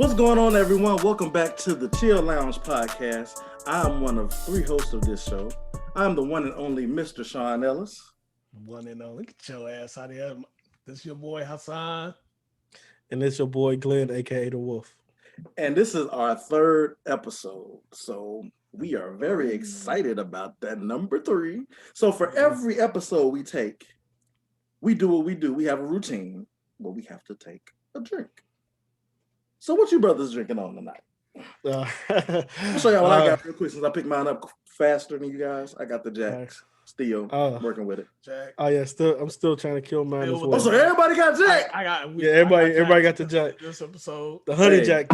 What's going on, everyone? Welcome back to the Chill Lounge podcast. I'm one of three hosts of this show. I'm the one and only Mr. Sean Ellis. One and only. Get your ass out of here. This your boy Hassan. And it's your boy Glenn, aka the Wolf. And this is our third episode. So we are very excited about that number 3. So for every episode we take, we do what we do. We have a routine where we have to take a drink. So what you brothers drinking on tonight? I'll show y'all what I got real quick since I picked mine up faster than you guys. I got the Jack. Still working with it. Jack. Oh yeah, I'm still trying to kill mine as well. Oh, so everybody got Jack. Everybody got the Jack. This episode. The honey Jack.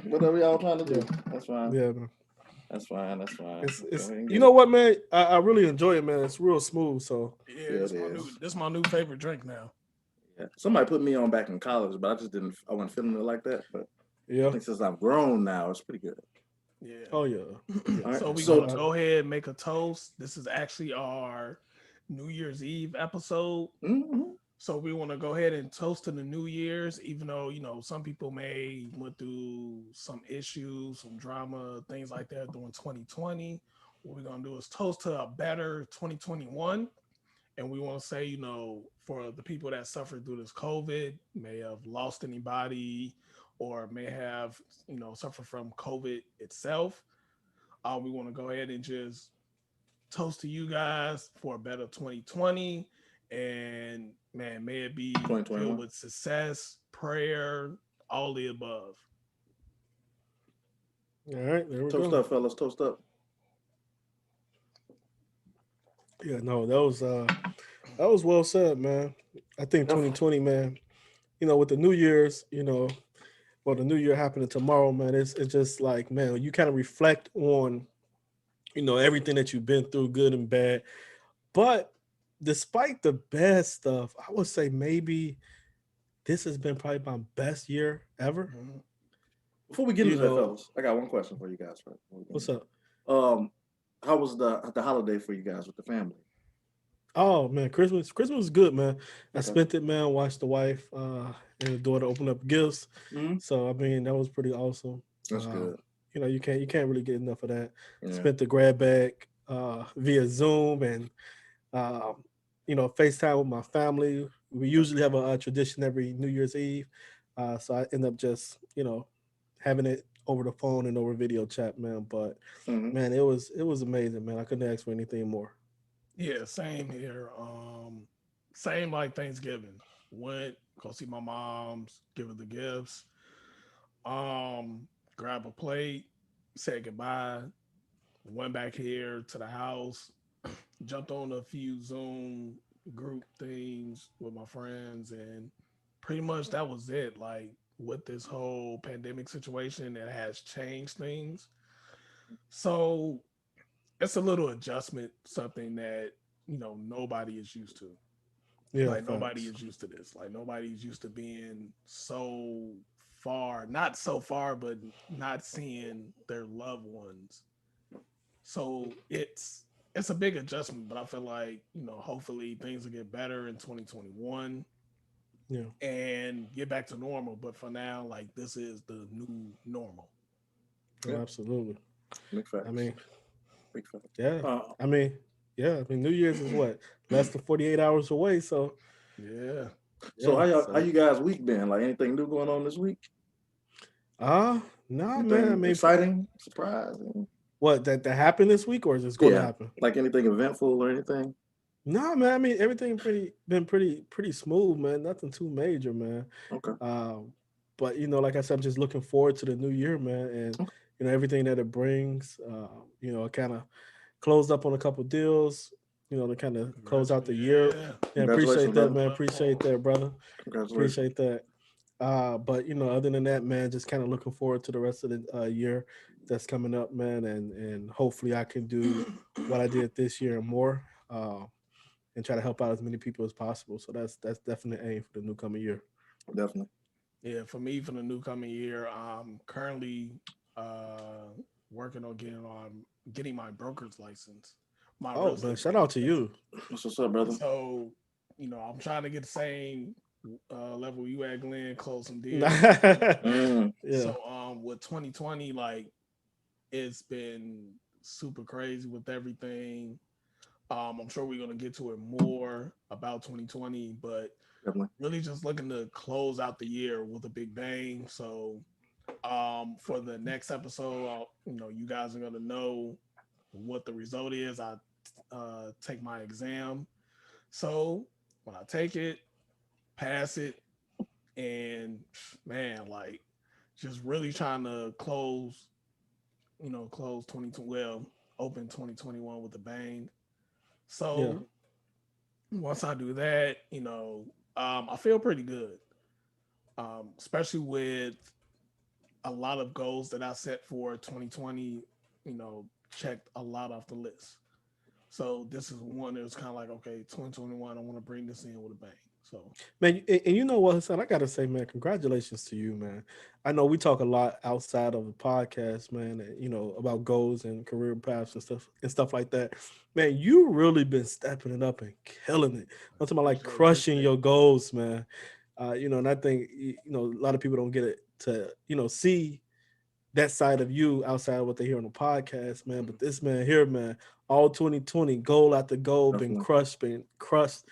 Whatever y'all trying to do. That's fine. Yeah, man. That's fine. It's you know what, man? I really enjoy it, man. It's real smooth. So yeah, this is my new favorite drink now. Yeah. Somebody put me on back in college, but I wasn't feeling it like that. But yeah, I think since I've grown now, it's pretty good. Yeah. Oh yeah. Right. So we're gonna go ahead and make a toast. This is actually our New Year's Eve episode. Mm-hmm. So we want to go ahead and toast to the New Year's, even though some people may went through some issues, some drama, things like that during 2020. What we're gonna do is toast to a better 2021. And we want to say, for the people that suffered through this COVID, may have lost anybody or may have, suffered from COVID itself. We want to go ahead and just toast to you guys for a better 2020. And man, may it be filled with success, prayer, all the above. All right, there we go. Toast up, fellas. Toast up. Yeah, no, that was well said, man. I think 2020, man, with the New Year's, the New Year happening tomorrow, man, it's just like, man, you kind of reflect on, everything that you've been through, good and bad. But despite the bad stuff, I would say maybe this has been probably my best year ever. Before we get into that, fellas, I got one question for you guys. What's up? How was the holiday for you guys with the family? Oh man, Christmas was good, man. I spent it, man. Watched the wife and the daughter open up gifts. Mm-hmm. So I mean, that was pretty awesome. That's good. You can't really get enough of that. Yeah. Spent the grab bag via Zoom and FaceTime with my family. We usually have a tradition every New Year's Eve, so I end up just having it over the phone and over video chat, man. But man, it was amazing, man. I couldn't ask for anything more. Yeah, same here. Same like Thanksgiving. Went go see my mom's, give her the gifts. Grab a plate, said goodbye. Went back here to the house, jumped on a few Zoom group things with my friends, and pretty much that was it. Like with this whole pandemic situation, it has changed things. So it's a little adjustment, something that, nobody is used to. Yeah, like nobody is used to this. Like nobody's used to being so far, not so far, but not seeing their loved ones. So it's a big adjustment, but I feel like, hopefully things will get better in 2021. Yeah. And get back to normal. But for now, like this is the new normal. Yeah, absolutely. Big facts. I mean, big facts. Yeah. I mean, New Year's is what? Less than 48 hours away. So yeah. So how you guys week been? Like anything new going on this week? No, man. I mean, exciting, surprising. What that happened this week, or is this going to happen? Like anything eventful or anything? No, man. I mean, everything been pretty smooth, man. Nothing too major, man. Okay. But like I said, I'm just looking forward to the new year, man, and everything that it brings. I kind of closed up on a couple deals, to kind of close out the year. Yeah, appreciate that, man. Appreciate that, brother. Appreciate that. But other than that, man, just kind of looking forward to the rest of the year that's coming up, man, and hopefully I can do what I did this year and more, and try to help out as many people as possible. So that's definitely aim for the new coming year. Definitely. Yeah, for me, for the new coming year, I'm currently working on getting my broker's license. Man, shout out to you. What's up, brother? So, I'm trying to get the same level you at, Glenn, close some deals. Mm, Yeah. So with 2020, like it's been super crazy with everything. I'm sure we're gonna get to it more about 2020, but definitely. really just looking to close out the year with a big bang. So for the next episode, you guys are gonna know what the result is. I take my exam. So when I take it, pass it, and man, like just really trying to close 2020, well, open 2021 with a bang. Yeah. So once I do that, I feel pretty good, especially with a lot of goals that I set for 2020, you know, checked a lot off the list. So this is one that was kind of like, okay, 2021, I want to bring this in with a bang. So Man, and you know what, Hassan? I gotta say, man, congratulations to you, man. I know we talk a lot outside of the podcast, man, and, about goals and career paths and stuff like that. Man, you really been stepping it up and killing it. I'm talking about like crushing appreciate your goals, man. And I think a lot of people don't get it to see that side of you outside of what they hear on the podcast, man. it. But this man here, man, all 2020, goal after goal, Definitely. been crushed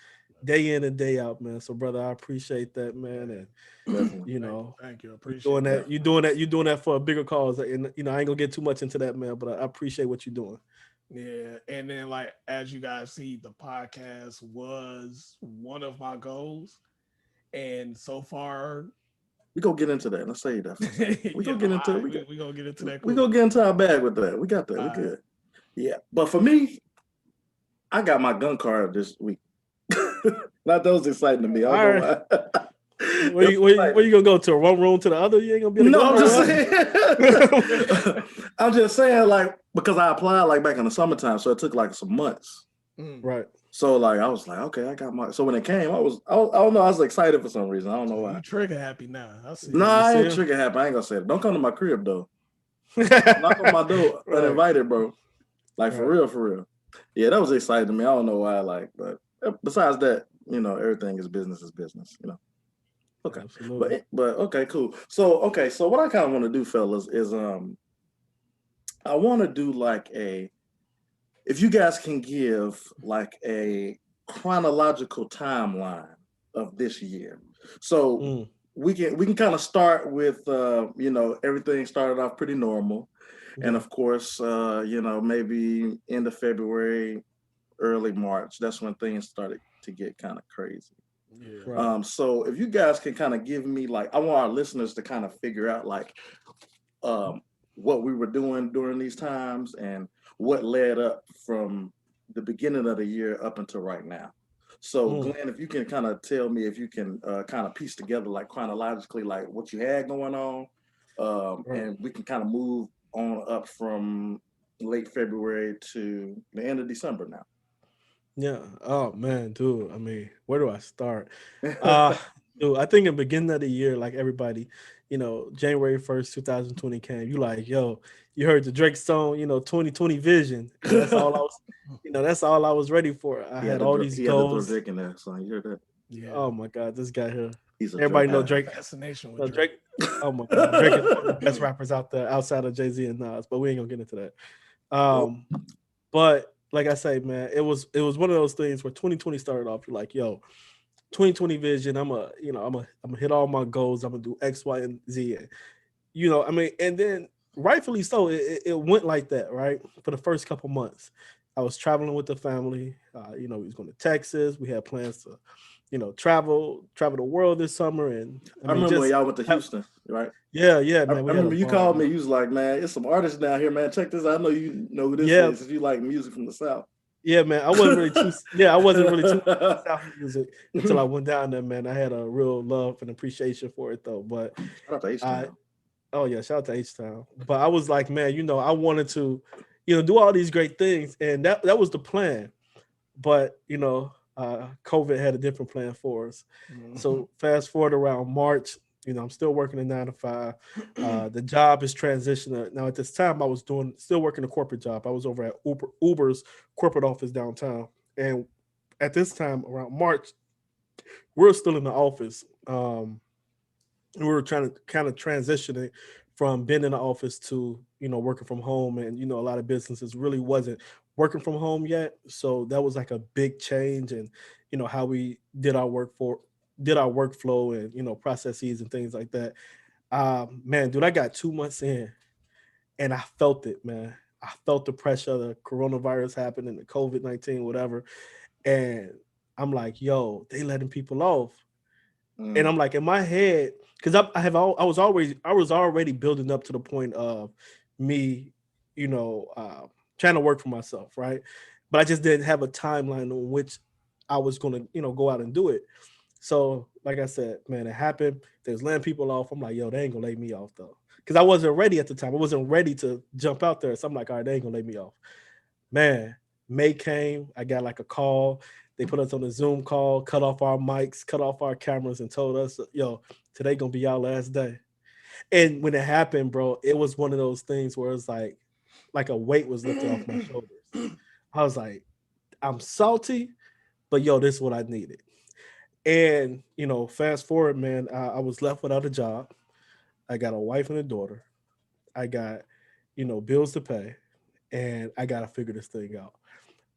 day in and day out, man. So, brother, I appreciate that, man. And Definitely. you Thank you, know, thank you. you Appreciate doing that. that, you doing that for a bigger cause. And I ain't gonna get too much into that, man. But I appreciate what you're doing. Yeah, and then like as you guys see, the podcast was one of my goals, and so far, We gonna get into that. Let's say that for a second. We you gonna know, get into it. we gonna get into that We cool. gonna get into our bag with that. We got that. We All right. good. Yeah. But for me, I got my gun card this week. Not that was exciting to me. I All don't know right, why. where It you, was where, you, where you gonna go to one room to the other? You ain't gonna be able to no, go I'm just nowhere. saying. I'm just saying, like, because I applied like back in the summertime, so it took like some months. Mm. Right. So like I was like, okay, I got my. So when it came, I don't know, I was excited for some reason. I don't know So why. you trigger happy now. I see. No, You I see ain't him? trigger happy. I ain't gonna say it. Don't come to my crib though. Knock on my door Right. uninvited, bro. Like for Right. real, for real. Yeah, that was exciting to me. I don't know why, like, but besides that, everything is business is business. Okay, Absolutely. but okay, cool. So what I kind of want to do, fellas, is I want to do like if you guys can give like a chronological timeline of this year. So Mm. we can kind of start with everything started off pretty normal. And Yeah. of course, maybe end of February, early March, that's when things started to get kind of crazy. Yeah. Right. So if you guys can kind of give me like, I want our listeners to kind of figure out like what we were doing during these times and what led up from the beginning of the year up until right now. So Mm. Glenn, if you can kind of tell me if you can kind of piece together like chronologically like what you had going on, Right. and we can kind of move on up from late February to the end of December now. Yeah. Oh man, dude. I mean, where do I start? Uh Dude, I think in the beginning of the year, like everybody, January 1st, 2020 came. You like, yo, you heard the Drake song, 2020 vision. And that's all I was ready for. I he had had to all throw, these he had to throw goals. Drake in there, so you heard that? Yeah. Oh my God, this guy here. He's a Everybody Drake know I have guy. a Drake. fascination with No, Drake. Drake. Oh my God, Drake is one of the best rappers out there outside of Jay-Z and Nas, but we ain't gonna get into that. Nope. But like I say, man, it was one of those things where 2020 started off. You're like, yo, 2020 vision. I'm gonna hit all my goals. I'm gonna do X, Y, and Z. I mean, and then rightfully so, it went like that, right? For the first couple months, I was traveling with the family. We was going to Texas. We had plans to, travel the world this summer, and I I mean, remember when just y'all went to Houston, right? yeah, I man, we had a remember you ball, called me. man. You was like, "Man, it's some artists down here, man. Check this out. I know you know who this Yeah, is. If you like music from the South." yeah, man. I wasn't really too South music until I went down there, man. I had a real love and appreciation for it though, but Shout out to H I Town. Oh yeah, shout out to H Town. But I was like, man, I wanted to, do all these great things, and that was the plan. But COVID had a different plan for us. So fast forward around March, I'm still working a 9 to 5. The job is transitioning now. At this time, I was still working a corporate job. I was over at Uber's corporate office downtown, and at this time around March, we're still in the office. We were trying to kind of transition it from being in the office to working from home, and a lot of businesses really wasn't working from home yet, so that was like a big change. And how we did our workflow, and processes and things like that. Man, dude, I got 2 months in, and I felt it, man. I felt the pressure of the coronavirus happening, the COVID-19, whatever. And I'm like, yo, they letting people off. And I'm Mm, like, in my head, because I was already building up to the point of me, you know, uh, trying to work for myself, right? But I just didn't have a timeline on which I was gonna, go out and do it. So, like I said, man, it happened. They was laying people off. I'm like, yo, they ain't gonna lay me off though, because I wasn't ready at the time. I wasn't ready to jump out there. So I'm like, all right, they ain't gonna lay me off. Man, May came. I got like a call. They put us on a Zoom call, cut off our mics, cut off our cameras, and told us, yo, today gonna be our last day. And when it happened, bro, it was one of those things where it's like a weight was lifted off my shoulders. I was like, I'm salty, but yo, this is what I needed. And fast forward, man, I was left without a job. I got a wife and a daughter. I got, bills to pay, and I gotta figure this thing out.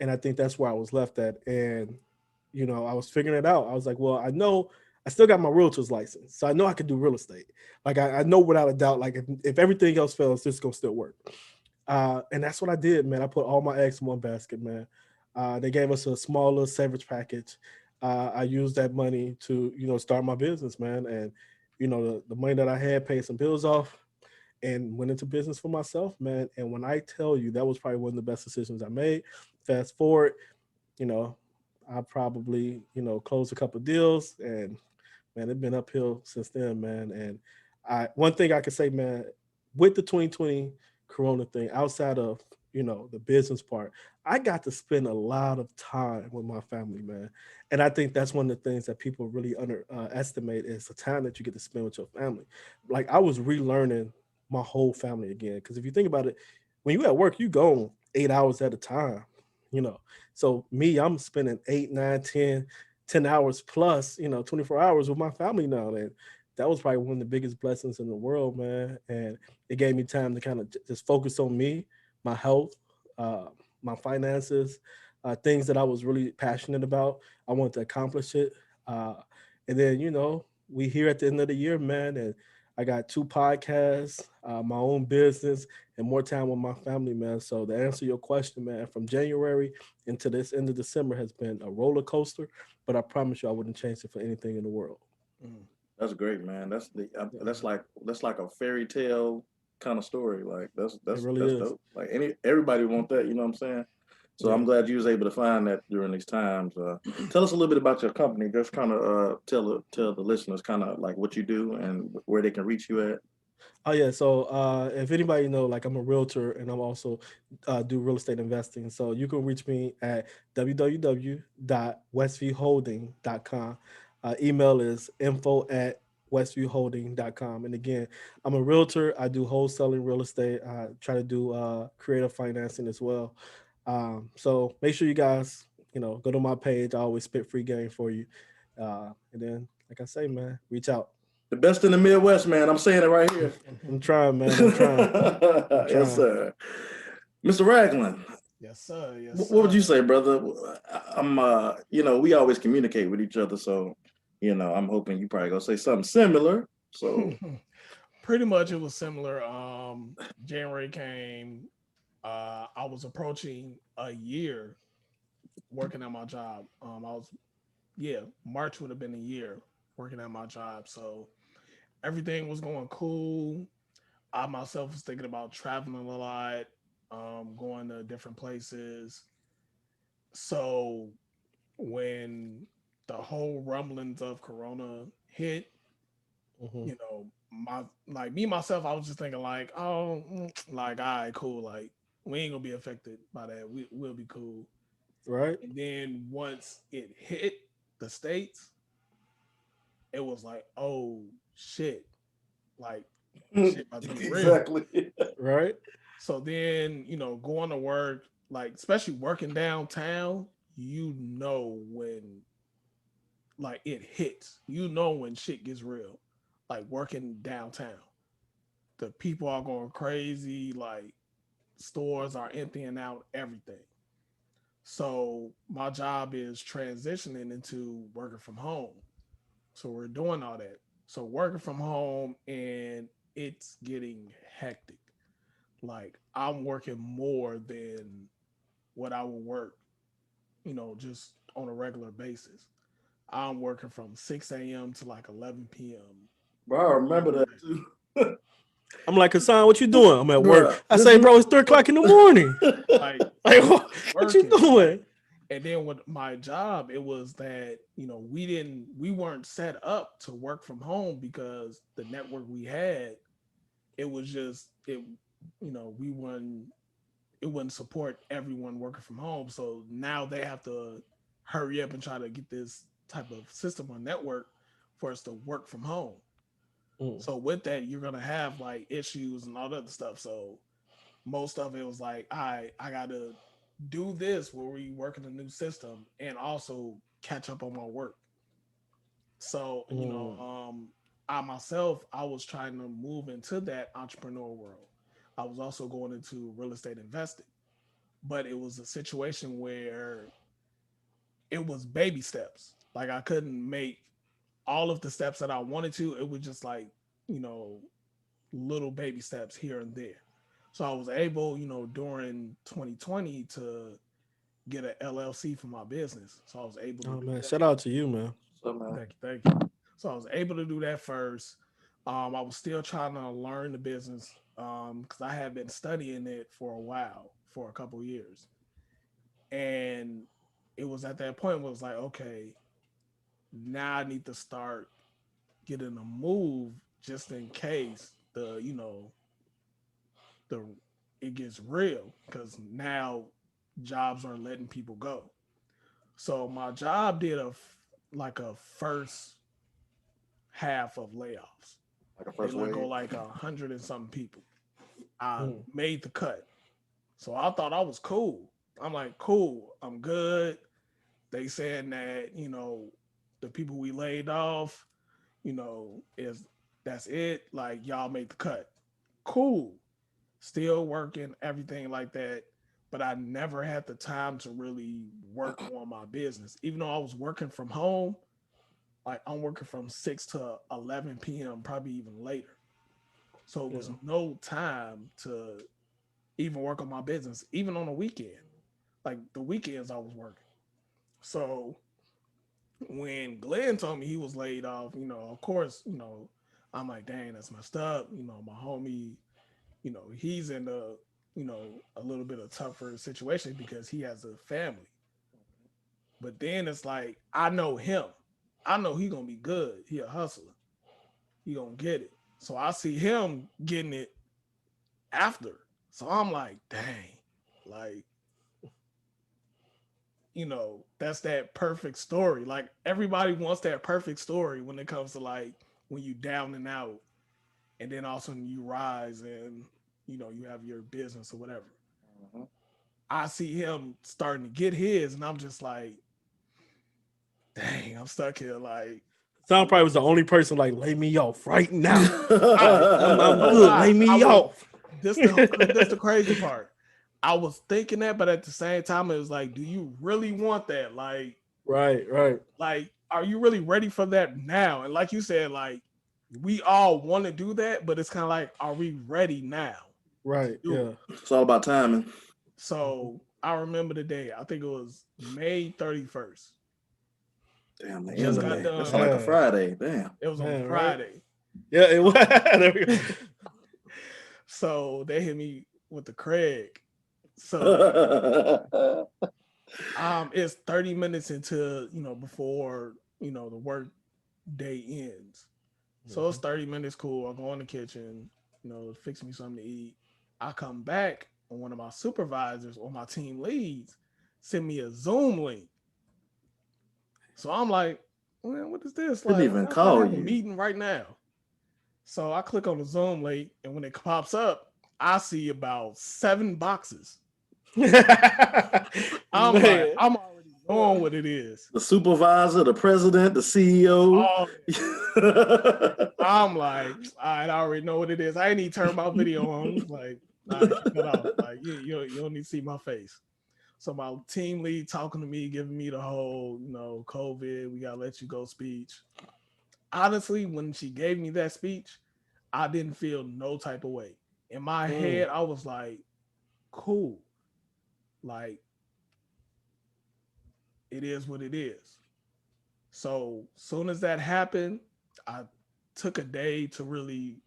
And I think that's where I was left at. And I was figuring it out. I was like, well, I know I still got my realtor's license, so I know I can do real estate. Like I know without a doubt, like if everything else fails, this is gonna still work. And that's what I did, man. I put all my eggs in one basket, man. They gave us a small little severance package. I used that money to start my business, man. And the money that I had paid some bills off and went into business for myself, man. And when I tell you, that was probably one of the best decisions I made. Fast forward, you know, I probably, closed a couple deals, and man, it's been uphill since then, man. And I one thing I can say, man, with the 2020 Corona thing, outside of the business part, I got to spend a lot of time with my family, man. And I think that's one of the things that people really underestimate is the time that you get to spend with your family. Like I was relearning my whole family again, because if you think about it, when you at work, you go 8 hours at a time, you know. So me, I'm spending 8, 9, 10 hours plus, 24 hours with my family now. And that was probably one of the biggest blessings in the world, man. And it gave me time to kind of just focus on me, my health, uh, my finances, things that I was really passionate about. I wanted to accomplish it. Uh, and then, we here at the end of the year, man. And I got 2 podcasts, my own business, and more time with my family, man. So to answer your question, man, from January into this end of December has been a roller coaster, but I promise you I wouldn't change it for anything in the world. Mm. that's great, man. Yeah, That's like a fairy tale kind of story. Like that's it that's really that's is. dope. Like everybody want that. You know what I'm saying? So I'm Yeah. glad you was able to find that during these times. Tell us a little bit about your company. Just kind of tell the listeners kind of like what you do and where they can reach you at. Oh yeah. So if anybody know, like I'm a realtor and I'm also do real estate investing. So you can reach me at www.westviewholding.com. Email is info@westviewholding.com. And again, I'm a realtor. I do wholesaling real estate. I try to do creative financing as well. So make sure you guys, go to my page. I always spit free game for you. And then, like I say, man, reach out. The best in the Midwest, man. I'm saying it right here. I'm trying, man. I'm trying. I'm Yes, trying. sir. Mr. Ragland, Yes, sir. Yes, what would you sir. say, brother? We always communicate with each other, so I'm hoping you probably gonna say something similar. So, Pretty much it was similar. January came. I was approaching a year working at my job. Yeah, March would have been a year working at my job. So everything was going cool. I myself was thinking about traveling a lot, going to different places. So when the whole rumblings of Corona hit, Hmm. you know, my like me myself, I was just thinking like, oh, like, all right, cool, like we ain't gonna be affected by that. We'll be cool. Right? And then once it hit the states, it was like, oh shit, like shit about to get real. exactly. Right? So then, going to work, like especially working downtown, when like it hits. You know when shit gets real. Like working downtown. The people are going crazy, like stores are emptying out everything. So my job is transitioning into working from home. So we're doing all that. So working from home and it's getting hectic. Like I'm working more than what I would work, just on a regular basis. I'm working from 6 a.m. to like 11 p.m. Bro, I remember every that day. too. I'm like, Hassan, what you doing? I'm at work. Bruh, I say, bro, it's 3 o'clock in the morning. Like Like, what you working. doing? And then with my job, it was that, we weren't set up to work from home because the network we had, it was just we weren't it wouldn't support everyone working from home. So now they have to hurry up and try to get this type of system on network for us to work from home. Mm. So with that, you're gonna have like issues and all that other stuff. So most of it was like, I gotta do this where we work in a new system and also catch up on my work. So, Mm. I myself, I was trying to move into that entrepreneur world. I was also going into real estate investing, but it was a situation where it was baby steps. Like I couldn't make all of the steps that I wanted to. It was just like, you know, little baby steps here and there. So I was able, during 2020 to get an LLC for my business. So I was able to Oh do man, that. shout out to you, man. So, man. Thank you. So I was able to do that first. I was still trying to learn the business because I had been studying it for a while, for a couple years, and it was at that point where it was like, okay, now I need to start getting a move just in case the it gets real because now jobs are letting people go. So my job did like a first half of layoffs. Like a They first let go wave. like 100 and something people. I Mm. made the cut. So I thought I was cool. I'm like, cool, I'm good. They saying that, the people we laid off, is that's it. Like y'all made the cut. Cool. Still working, everything like that. But I never had the time to really work on my business. Even though I was working from home, like I'm working from 6 to 11 p.m., probably even later. So it was Yeah. no time to even work on my business, even on the weekend. Like the weekends I was working. So when Glenn told me he was laid off, of course, I'm like, dang, that's messed up. My homie, he's in a little bit of tougher situation because he has a family. But then it's like, I know him. I know he gonna be good. He a hustler. He gonna get it. So I see him getting it after. So I'm like, dang, like, that's that perfect story. Like everybody wants that perfect story when it comes to like when you down and out and then also you rise and you have your business or whatever. Mhm. I see him starting to get his and I'm just like, dang, I'm stuck here. Like, Tom probably was the only person like, lay me off right now. I I'm no good. lie. Lay I me was off. this the crazy part. I was thinking that, but at the same time, it was like, do you really want that? Right, right, Are you really ready for that now? And like you said, like we all want to do that, but it's kind of like, are we ready now to right. do Yeah. it? It's all about timing. So I remember the day. I think it was May 31st. Damn, the end Just of got May. That done. sounds like a Man, Friday. Damn. It was on a man, right? Friday. Yeah, it was. There we go. So they hit me with the Craig. So it's 30 minutes into, before, the work day ends. So it's Mhm. 30 minutes cool. I go in the kitchen, fix me something to eat. I come back and one of my supervisors or my team leads send me a Zoom link. So I'm like, man, what is this? Didn't Like, even I call have a you. meeting right now. So I click on the Zoom link, and when it pops up, I see about 7 boxes. I'm like, Man, I'm already knowing what it is. The supervisor, the president, the CEO. Oh, I'm like, I already know what it is. I ain't even turn my video on. Like, all right, cut off. Like, you don't need to see my face. So my team lead talking to me, giving me the whole, COVID, we gotta let you go speech. Honestly, when she gave me that speech, I didn't feel no type of way. In my head, I was like, cool. Like, it is what it is. So soon as that happened, I took a day to really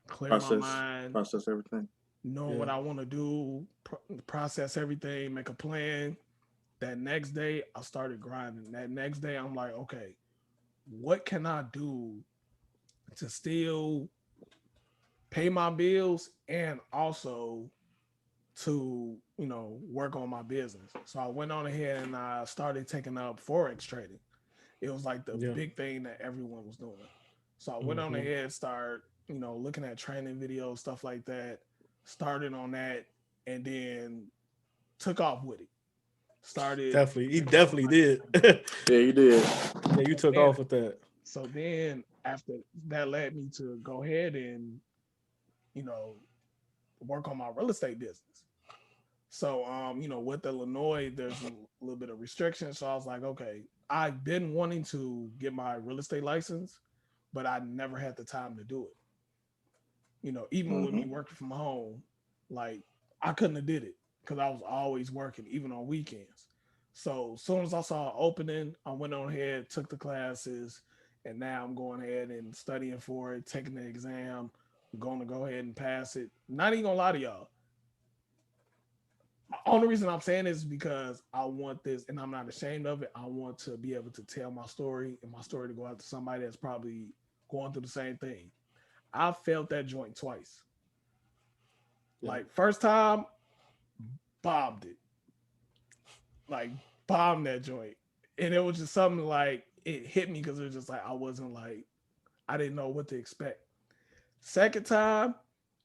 clear my mind, process everything. knowing what I want to do, process everything, make a plan. That next day, I started grinding. That next day, I'm like, okay, what can I do to still pay my bills and also to, work on my business? So I went on ahead and I started taking up Forex trading. It was like the big thing that everyone was doing. So I went on ahead and started, looking at training videos, stuff like that, started on that, and then took off with it. Started. He definitely did. Yeah, you did. Yeah, you took off with that. So then after that led me to go ahead and, work on my real estate business. So, with Illinois, there's a little bit of restrictions. So I was like, okay, I've been wanting to get my real estate license, but I never had the time to do it. Even with me working from home, like I couldn't have did it because I was always working, even on weekends. So as soon as I saw an opening, I went on ahead, took the classes, and now I'm going ahead and studying for it, taking the exam. I'm going to go ahead and pass it. Not even gonna lie to y'all. The only reason I'm saying this is because I want this, and I'm not ashamed of it. I want to be able to tell my story and my story to go out to somebody that's probably going through the same thing. I felt that joint twice. Yeah. Like first time, bombed it. Like bombed that joint. And it was just something like it hit me because it was just like I didn't know what to expect. Second time,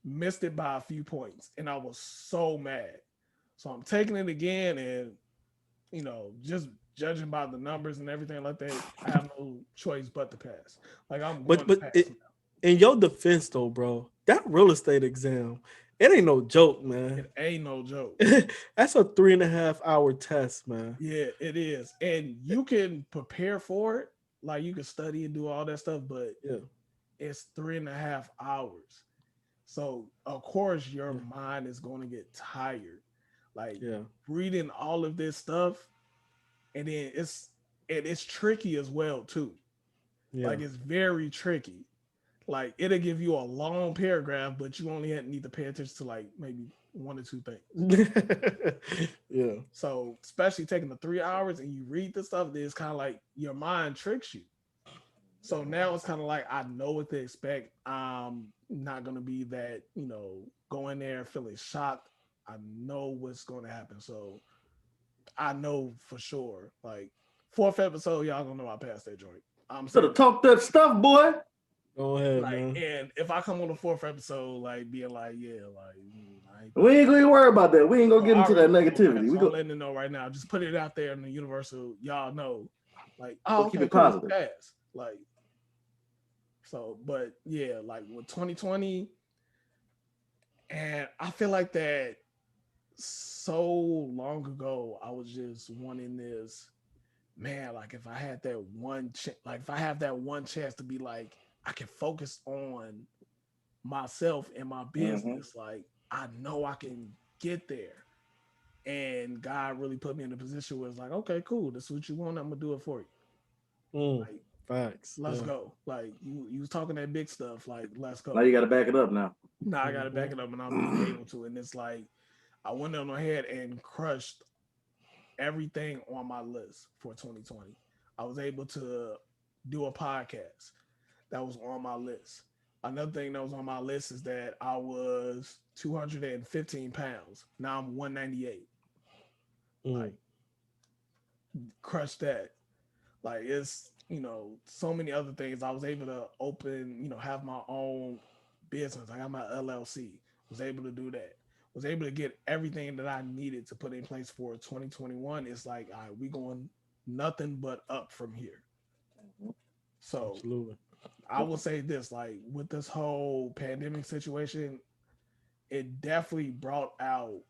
missed it by a few points. And I was so mad. So I'm taking it again and just judging by the numbers and everything like that, I have no choice but to pass. Like I'm going to pass now. In your defense though, bro, that real estate exam, it ain't no joke, man. It ain't no joke. That's a 3.5-hour test, man. Yeah, it is. And you can prepare for it. Like you can study and do all that stuff, but it's 3.5 hours. So of course your mind is going to get tired. Like reading all of this stuff, and then it's tricky as well too. Yeah. Like it's very tricky. Like it'll give you a long paragraph, but you only need to pay attention to like maybe one or two things. Yeah. So especially taking the 3 hours and you read the stuff, it's kind of like your mind tricks you. So now it's kind of like I know what to expect. I'm not gonna be that, go in there feeling shocked. I know what's going to happen. So I know for sure. Like fourth episode, y'all gonna know I passed that joint. I'm saying, talk that stuff, boy. Go ahead, like, man. And if I come on the fourth episode, like being like, yeah, like we ain't gonna worry about that. We ain't gonna get into that negativity. I'm letting it know right now. Just put it out there in the universe so y'all know. Like, oh, keep it positive. Pass. Like, so, but yeah, like with 2020, and I feel like that so long ago, I was just wanting this, man, like if I had that if I have that one chance to be like, I can focus on myself and my business. Like I know I can get there. And God really put me in a position where it's like, okay, cool. This is what you want. I'm gonna do it for you. Like, facts. Let's go. Like you was talking that big stuff. Like let's go. Now you got to back it up now. Now I got to back it up, and I'm being able to. And it's like I went on ahead and crushed everything on my list for 2020. I was able to do a podcast that was on my list. Another thing that was on my list is that I was 215 pounds. Now I'm 198. Like, crush that. Like, it's, so many other things. I was able to open, have my own business. I got my LLC. Was able to do that. Was able to get everything that I needed to put in place for 2021. It's like, all right, we going nothing but up from here. So Absolutely. I will say this, like with this whole pandemic situation, it definitely brought out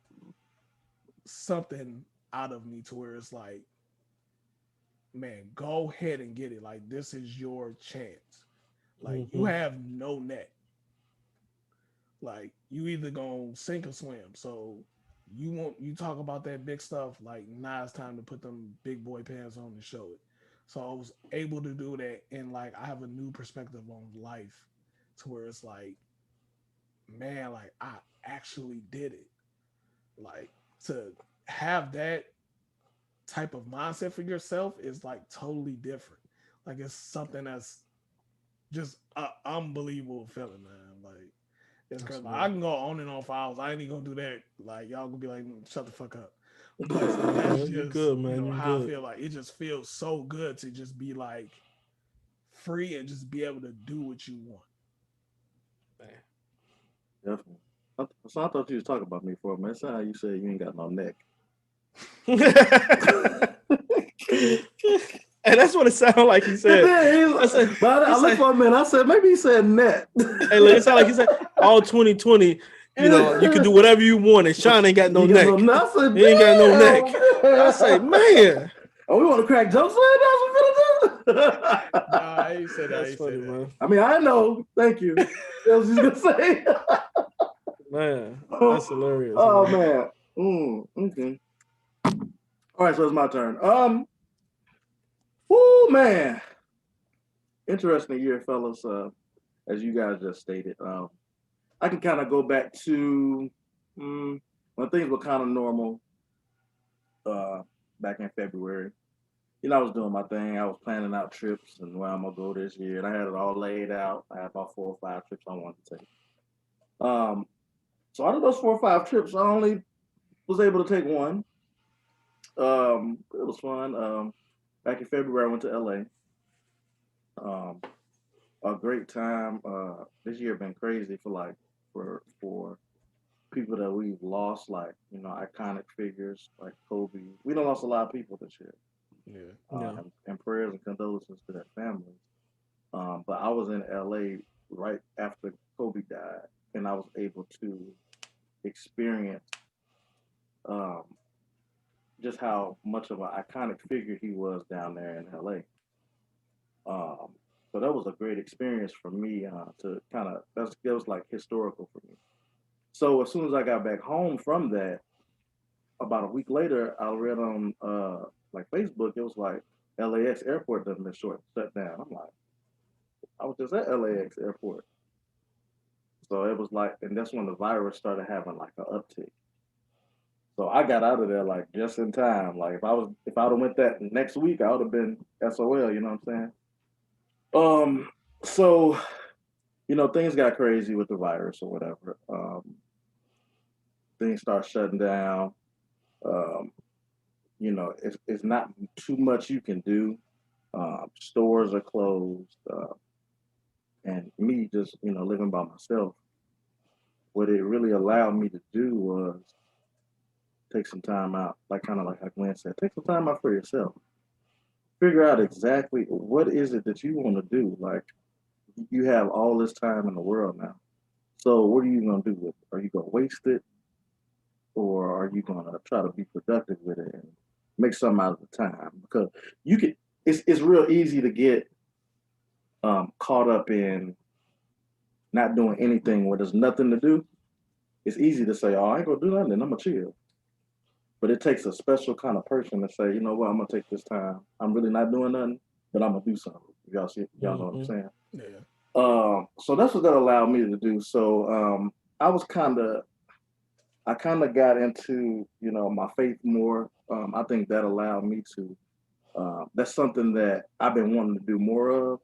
something out of me to where it's like, man, go ahead and get it. Like this is your chance. Like you Mm-hmm. have no net. Like you either gonna sink or swim. So you talk about that big stuff, like now it's time to put them big boy pants on and show it. So I was able to do that, and like I have a new perspective on life to where it's like, man, like I actually did it. Like to have that type of mindset for yourself is like totally different. Like it's something that's just an unbelievable feeling, man. Like it's crazy. Like, I Absolutely. can go on and on for hours. I ain't even gonna do that. Like y'all gonna be like, shut the fuck up. But Nah, that's man, you just good, man. You how I good. feel. Like it just feels so good to just be like free and just be able to do what you want. Definitely. So I thought you was talking about me for a minute. That's how you said you ain't got no neck. And that's what it sounded like he said. I said, But I he's looked like, for a minute. I said maybe he said net. hey, look, it sounded like he said, all 2020, you know, you can do whatever you want. And Sean ain't got no You got no neck. nothing. He ain't got no neck. I say, Damn. man, Oh, we want to crack jokes on it? That's what Nah, we I ain't said that. I that's ain't funny, said that. man. I mean, I know. Thank you. That was just gonna say. Man, that's hilarious, Oh man. man. Okay. All right, so it's my turn. Whoo, man. Interesting year, fellas. As you guys just stated. I can kind of go back to when things were kind of normal. Back in February. You know, I was doing my thing. I was planning out trips and where I'm gonna go this year, and I had it all laid out. I had about 4 or 5 trips I wanted to take. Um, so out of those 4 or 5 trips, I only was able to take one. It was fun. Back in February, I went to LA. Um, a great time. This year been crazy for for people that we've lost, like iconic figures like Kobe. We done lost a lot of people this year. Yeah. Yeah. And prayers and condolences to their families. But I was in LA right after Kobe died, and I was able to experience um, just how much of an iconic figure he was down there in LA. Um, so that was a great experience for me to kind of that was like historical for me. So as soon as I got back home from that, about a week later, I read on like Facebook, it was like LAX airport doesn't been shut down. I'm like, I was just at LAX airport. So it was like, and that's when the virus started having like an uptick. So I got out of there like just in time. Like if I'd have went that next week, I would have been SOL. You know what I'm saying? So things got crazy with the virus or whatever. Things start shutting down. Um, it's not too much you can do. Stores are closed, and me just living by myself. What it really allowed me to do was take some time out, like kind of like Glenn said, take some time out for yourself. Figure out exactly what is it that you want to do. Like you have all this time in the world now. So what are you gonna do with it? Are you gonna waste it, or are you gonna try to be productive with it and make something out of the time? Because you can, it's real easy to get caught up in not doing anything where there's nothing to do. It's easy to say, "Oh, I ain't gonna do nothing. I'm gonna chill." But it takes a special kind of person to say, "You know what? I'm gonna take this time. I'm really not doing nothing, but I'm gonna do something." Y'all know what I'm Mm-hmm. saying? Yeah. So that's what that allowed me to do. So I was I kind of got into my faith more. I think that allowed me to. That's something that I've been wanting to do more of,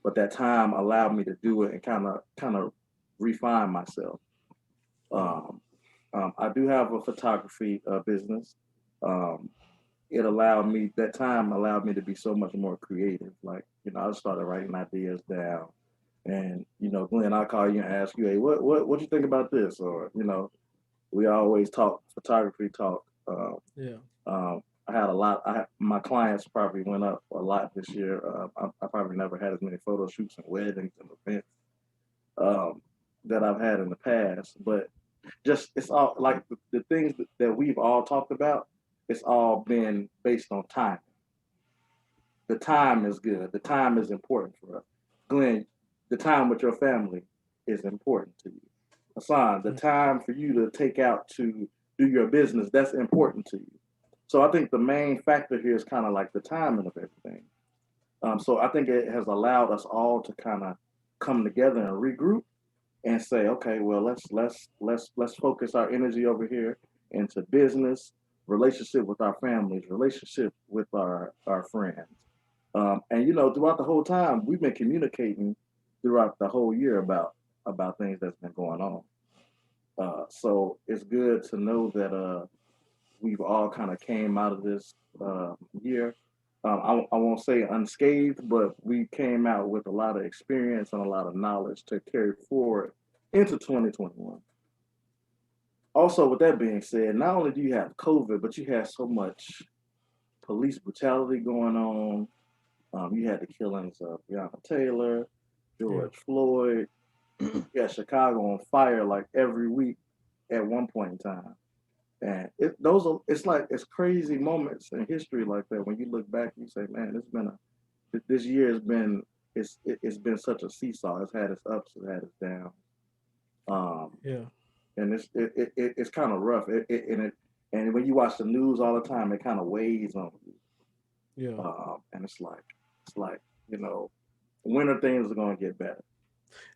but that time allowed me to do it and kind of refine myself. Um, I do have a photography business. Um, that time allowed me to be so much more creative. Like, I started writing ideas down. And, Glenn, I'll call you and ask you, hey, what you think about this? Or, we always talk photography talk. Yeah. I had a lot. My clients probably went up a lot this year. I probably never had as many photo shoots and weddings and events um, that I've had in the past. But just it's all like the things that we've all talked about. It's all been based on time. The time is good. The time is important for us. Glenn, the time with your family is important to you. Hassan, the time for you to take out to do your business, that's important to you. So I think the main factor here is kind of like the timing of everything. So I think it has allowed us all to kind of come together and regroup and say, okay, well, let's focus our energy over here into business, relationship with our families, relationship with our friends. And throughout the whole time, we've been communicating throughout the whole year about things that's been going on. So it's good to know that we've all kind of came out of this year. I won't say unscathed, but we came out with a lot of experience and a lot of knowledge to carry forward into 2021. Also, with that being said, not only do you have COVID, but you have so much police brutality going on. You had the killings of Breonna Taylor, George Floyd. You had Chicago on fire like every week at one point in time. And it's like it's crazy moments in history like that. When you look back, you say, "Man, this year has been it's been such a seesaw. It's had its ups, it's had its downs." Um, Yeah. and it's kind of rough. And when you watch the news all the time, it kind of weighs on you. Yeah. And it's like when are things going to get better?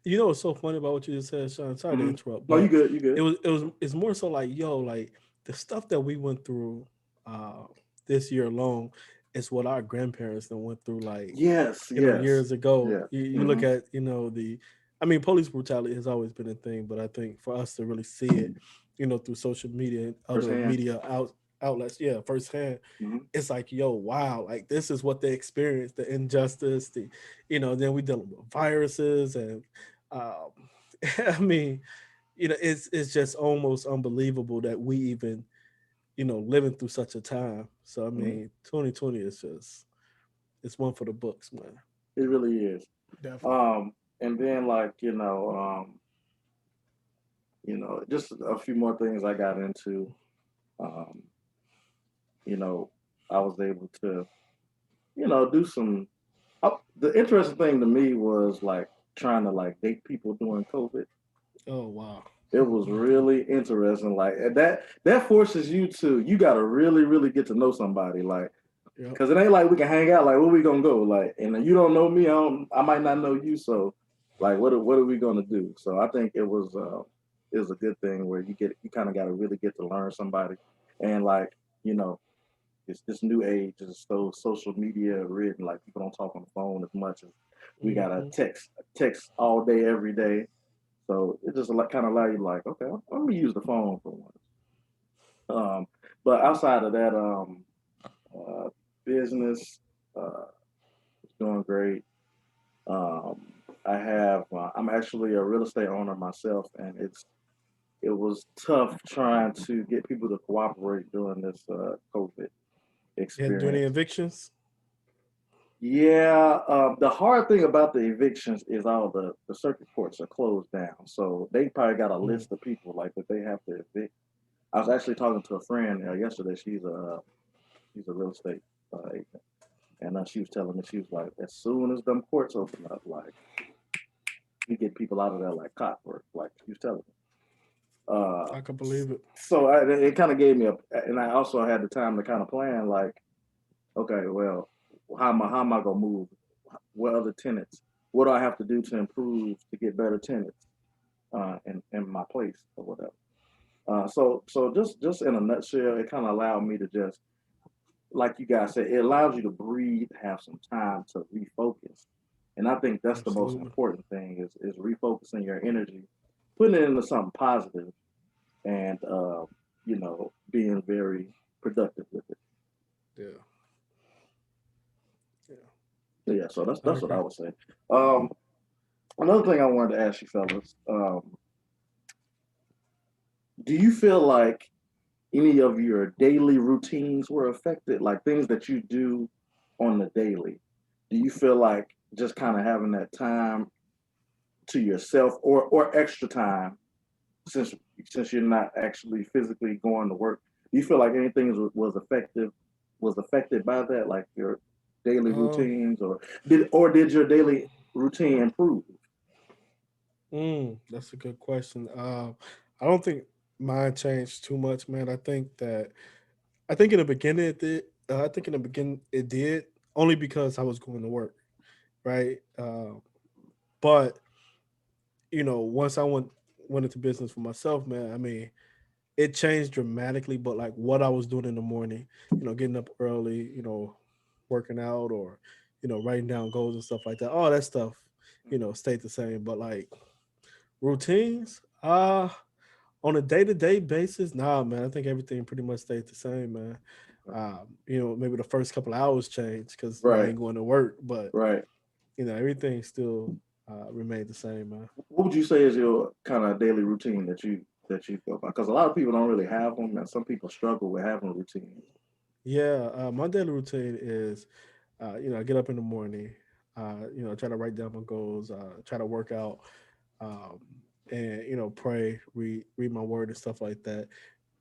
You know what's so funny about what you just said, Sean? Sorry to Hmm. interrupt, No, you but good. You good. it's more so like, yo, like the stuff that we went through uh this year alone is what our grandparents then went through, like, Yes. Yes. years ago. Yeah. You look Hmm. at, the I mean, police brutality has always been a thing, but I think for us to really see it, through social media and other Firsthand. media outlets, yeah, firsthand, Hmm. it's like, yo, wow, like this is what they experienced, the injustice, then we dealing with viruses and um I mean, it's just almost unbelievable that we even, living through such a time. So I Hmm. mean, 2020 is just it's one for the books, man. It really is. Definitely. And then like just a few more things I got into. Um, you know, I was able to, do some. The interesting thing to me was like trying to like date people during COVID. Oh wow. It was really interesting. Like that forces you got to really really get to know somebody. Like Yep. because it ain't like we can hang out. Like where we gonna go? Like and you don't know me. I might not know you. So like what are we gonna do? So I think it was a good thing where you kind of got to really get to learn somebody and like you know it's this new age is so social media ridden. Like people don't talk on the phone as much as we gotta Hmm. text all day every day. So it just like kind of allow you like okay, let me use the phone for once. Um, but outside of that, uh, business is doing great. Um, I'm actually a real estate owner myself, and it was tough trying to get people to cooperate during this COVID You had to do any experience. evictions? Yeah, the hard thing about the evictions is all the circuit courts are closed down, so they probably got a Mm. list of people like that they have to evict. I was actually talking to a friend yesterday. She's a real estate agent, and she was telling me she was like, as soon as them courts open up, like we get people out of there like clockwork. Like she was telling me. Uh, I can believe it. so it kind of gave me and I also had the time to kind of plan like, okay, well, how am I gonna move? What other tenants? What do I have to do to improve to get better tenants in my place or whatever? So just in a nutshell, it kind of allowed me to just like you guys said, it allows you to breathe, have some time to refocus. And I think that's the most Absolutely. important thing is refocusing your energy, putting it into something positive and being very productive with it. Yeah. Yeah. Yeah, so that's I that's what I agree. would say. Um, Another thing I wanted to ask you fellas, do you feel like any of your daily routines were affected, like things that you do on the daily? Do you feel like just kind of having that time to yourself or extra time since you're not actually physically going to work, do you feel like anything was affected by that, like your daily Um, routines, or did your daily routine improve? that's a good question. I don't think mine changed too much, man. I think in the beginning it did. I think in the beginning it did only because I was going to work, right? But once I went into business for myself, man. I mean, it changed dramatically. But like what I was doing in the morning, getting up early, working out, or writing down goals and stuff like that. All that stuff, stayed the same. But like routines, on a day to day basis, nah, man. I think everything pretty much stayed the same, man. Maybe the first couple of hours changed because I Right, ain't going to work, but right. everything still remained the same, man. What would you say is your kind of daily routine that you go by? Because a lot of people don't really have them, and some people struggle with having routines. Yeah, my daily routine is, I get up in the morning, try to write down my goals, try to work out, um, and pray, read my word and stuff like that.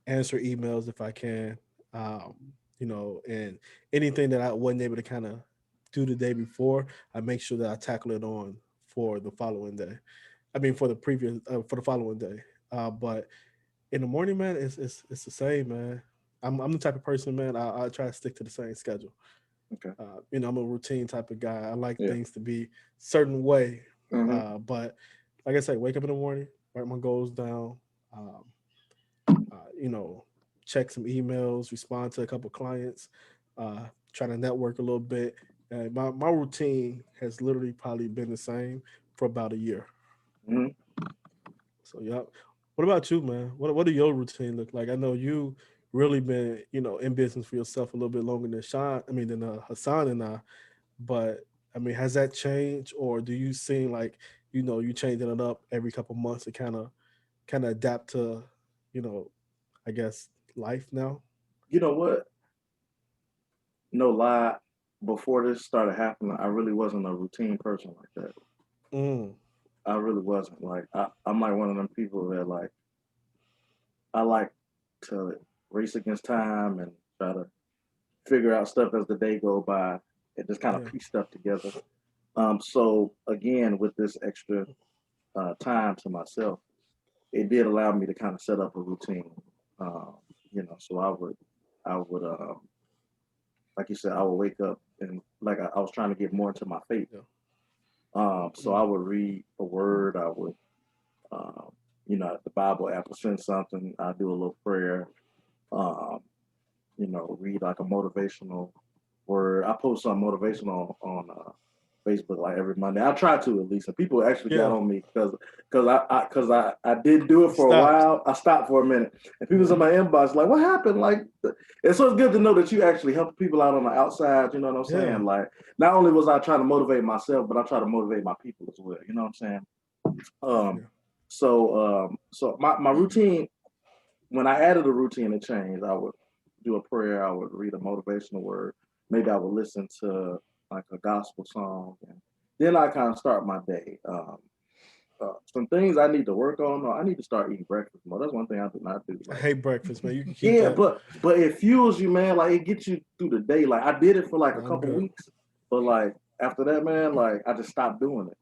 Answer emails if I can, and anything that I wasn't able to kind of do the day before, I make sure that I tackle it on for the following day. I mean, for the following day. But in the morning, man, it's the same, man. I'm the type of person, man. I try to stick to the same schedule. Okay. I'm a routine type of guy. I like Yeah. things to be certain way. Hmm. But like I say, wake up in the morning, write my goals down. Um, uh, you know, check some emails, respond to a couple clients, try to network a little bit. And my routine has literally probably been the same for about a year. Hmm. So yeah. What about you, man? What do your routine look like? I know you really been, in business for yourself a little bit longer than Sean. I mean, than Hassan and I. But I mean, has that changed, or do you seem like you changing it up every couple months to kind of adapt to, you know, I guess life now? You know what? No lie. Before this started happening, I really wasn't a routine person like that. Mm, I really wasn't. Like I'm like one of them people that like I like to race against time and try to figure out stuff as the day go by and just kind of yeah. piece stuff together. So again, with this extra time to myself, it did allow me to kind of set up a routine. Um, so I would, like you said, I would wake up and like I was trying to get more into my faith. Yeah. So I Mm, would read a word. I would, um, the Bible app will send something. I do a little prayer. Um, read like a motivational word. I post something motivational on Facebook like every Monday. I try to at least. And people actually got yeah. on me because I did do it You for a stopped. while. I stopped for a minute, and people's in Yeah. my inbox like, "What happened?" Like, and so it's good to know that you actually help people out on the outside. You know what I'm Yeah. saying? Like, not only was I trying to motivate myself, but I try to motivate my people as well. You know what I'm saying? Um, Yeah. so my routine, when I added a routine, it changed. I would do a prayer. I would read a motivational word. Maybe I would listen to like a gospel song, and then I kind of start my day. Some things I need to work on. Or I need to start eating breakfast more. That's one thing I do not do. I Like, hate breakfast, man. You can keep yeah, that. but it fuels you, man. Like it gets you through the day. Like I did it for like a I'm couple good. weeks, but like after that, man, like I just stopped doing it,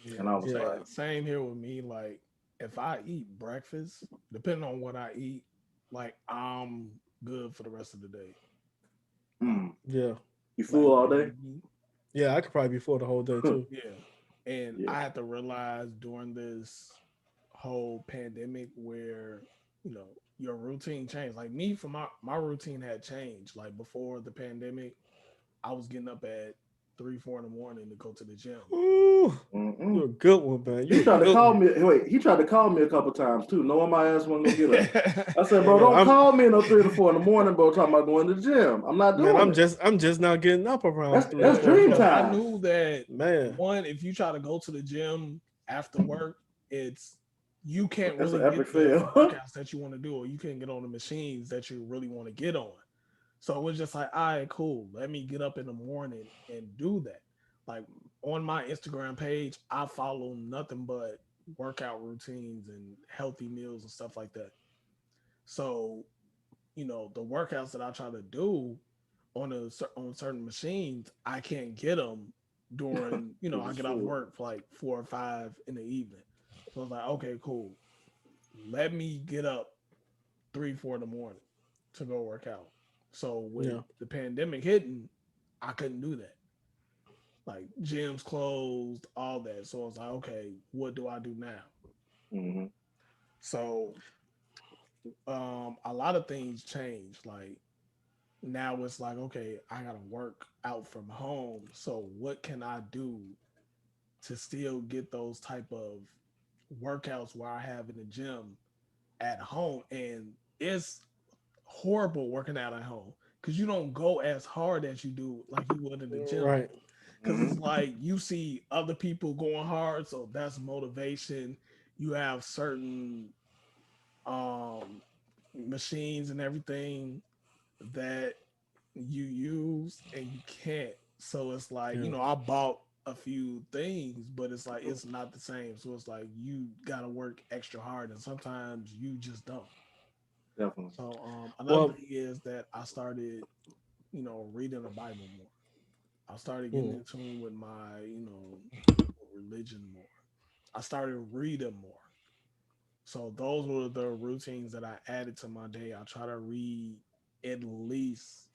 Yeah, and I was Yeah. like, same here with me. Like, if I eat breakfast, depending on what I eat, like I'm good for the rest of the day. Like, hmm, Yeah. you like fool all day? me, Yeah. I could probably be full the whole day too. yeah. And Yeah. I had to realize during this whole pandemic where your routine changed. Like me, for my routine had changed. Like before the pandemic, I was getting up at 3, 4 in the morning to go to the gym. Ooh, Mm-mm. you're a good one, man. He You're a tried to good call one. me. Wait, he tried to call me a couple times too, knowing my ass wasn't gonna get up. I said, Hey bro, man, don't call me no 3 to 4 in the morning, bro. Talking about going to the gym. I'm not doing it. I'm just now getting up around three or That's four dream Because o'clock. I time. knew that Man. one, if you try to go to the gym after work, it's you can't That's really an get epic the fail. workouts that you want to do, or you can't get on the machines that you really want to get on. So it was just like, all right, cool. Let me get up in the morning and do that. Like on my Instagram page, I follow nothing but workout routines and healthy meals and stuff like that. So, the workouts that I try to do on certain machines, I can't get them during, I It's get off full. work for like 4 or 5 in the evening. So I was like, okay, cool. Let me get up 3, 4 in the morning to go work out. So with Yeah. the pandemic hitting, I couldn't do that. Like gyms closed, all that. So I was like, okay, what do I do now? Mm-hmm. So a lot of things changed. Like now it's like, okay, I gotta work out from home. So what can I do to still get those type of workouts where I have in the gym at home? And it's horrible working out at home because you don't go as hard as you do like you would in the gym. Right. Because it's like you see other people going hard, so that's motivation. You have certain um machines and everything that you use and you can't. So it's like, Yeah. I bought a few things, but it's like it's not the same. So it's like you gotta work extra hard and sometimes you just don't. Definitely. So another Well, thing is that I started, reading the Bible more. I started getting mm, in tune with my, religion more. I started reading more. So those were the routines that I added to my day. I try to read at least,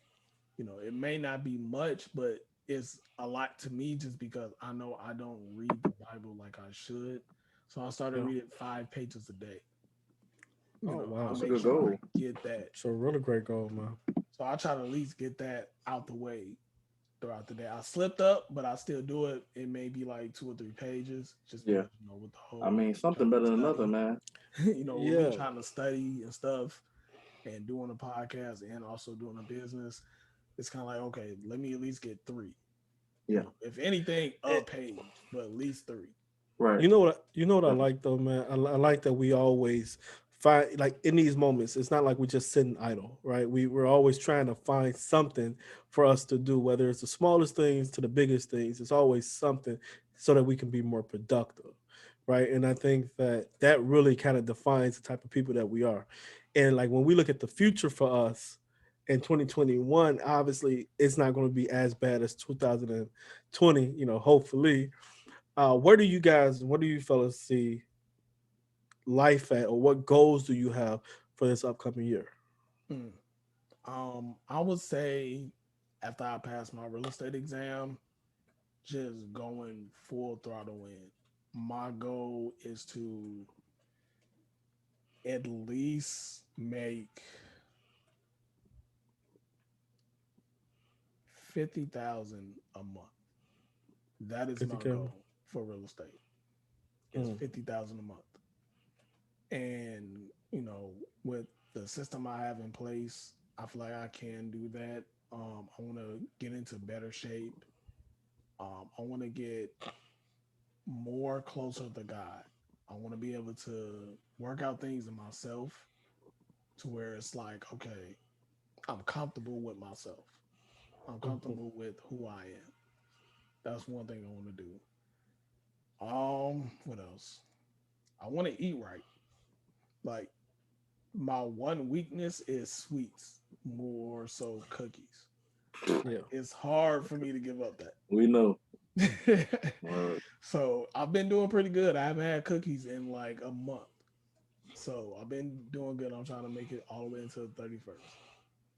it may not be much, but it's a lot to me just because I know I don't read the Bible like I should. So I started yeah. reading 5 pages a day. Oh I wow. That's a make good sure goal. I get that. It's a really great goal, man. So I try to at least get that out the way throughout the day. I slipped up, but I still do it. It may be like 2 or 3 pages, just Yeah. because with the I whole mean, something trying to better than nothing, study, man. with me Yeah. trying to study and stuff, and doing a podcast and also doing a business, it's kind of like, okay, let me at least get three. Yeah. If anything, a Eh, page, but at least three. Right. You know what I Definitely. like though, man. I like that we always find like in these moments. It's not like we just sitting idle, right? We're always trying to find something for us to do, whether it's the smallest things to the biggest things. It's always something so that we can be more productive, right? And I think that that really kind of defines the type of people that we are. And like when we look at the future for us in 2021, obviously it's not going to be as bad as 2020. Hopefully, what do you fellas see life at, or what goals do you have for this upcoming year? Mm. I would say after I pass my real estate exam, just going full throttle in. My goal is to at least make 50,000 a month. That is my 50K? goal for real estate. Is Mm, 50,000 a month. And, with the system I have in place, I feel like I can do that. I want to get into better shape. I want to get more closer to God. I want to be able to work out things in myself to where it's like, okay, I'm comfortable with myself. I'm mhm. comfortable with who I am. That's one thing I want to do. What else? I want to eat right. Like my one weakness is sweets, more so cookies. Like Yeah. it's hard for me to give up We know. that. Word. So I've been doing pretty good. I haven't had cookies in like a month. So I've been doing good. I'm trying to make it all the way until the 31st.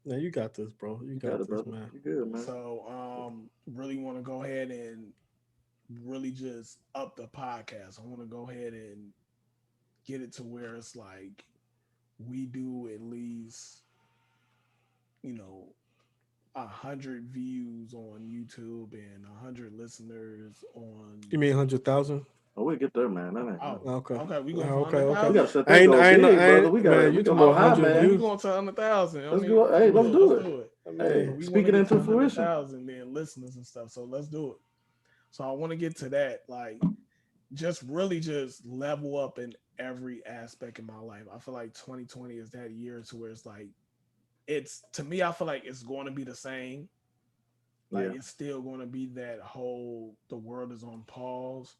Now you got this, bro. You You got got it, this, brother. man. You good, man. So really want to go ahead and really just up the podcast. I want to go ahead and get it to where it's like we do at least, you know, 100 views on YouTube and 100 listeners on. You mean 100,000? Oh, we get there, man. That ain't Oh, nothing. Okay. okay. We going for Okay. hundred Okay. We gotta thousand. set that goal big, brother. Man. You We talking gotta go about high, 100 Okay, we man. views? going to 100,000. I Let's mean, go. Hey, let's do let's it. do it. I Hey, mean, We want to speaking get to into a hundred fruition. thousand then listeners and stuff. So let's do it. So I want to get to that, like, just really just level up in every aspect in my life. I feel like 2020 is that year to where it's like it's to me. I feel like it's going to be the same. Like Yeah. it's still going to be that whole the world is on pause.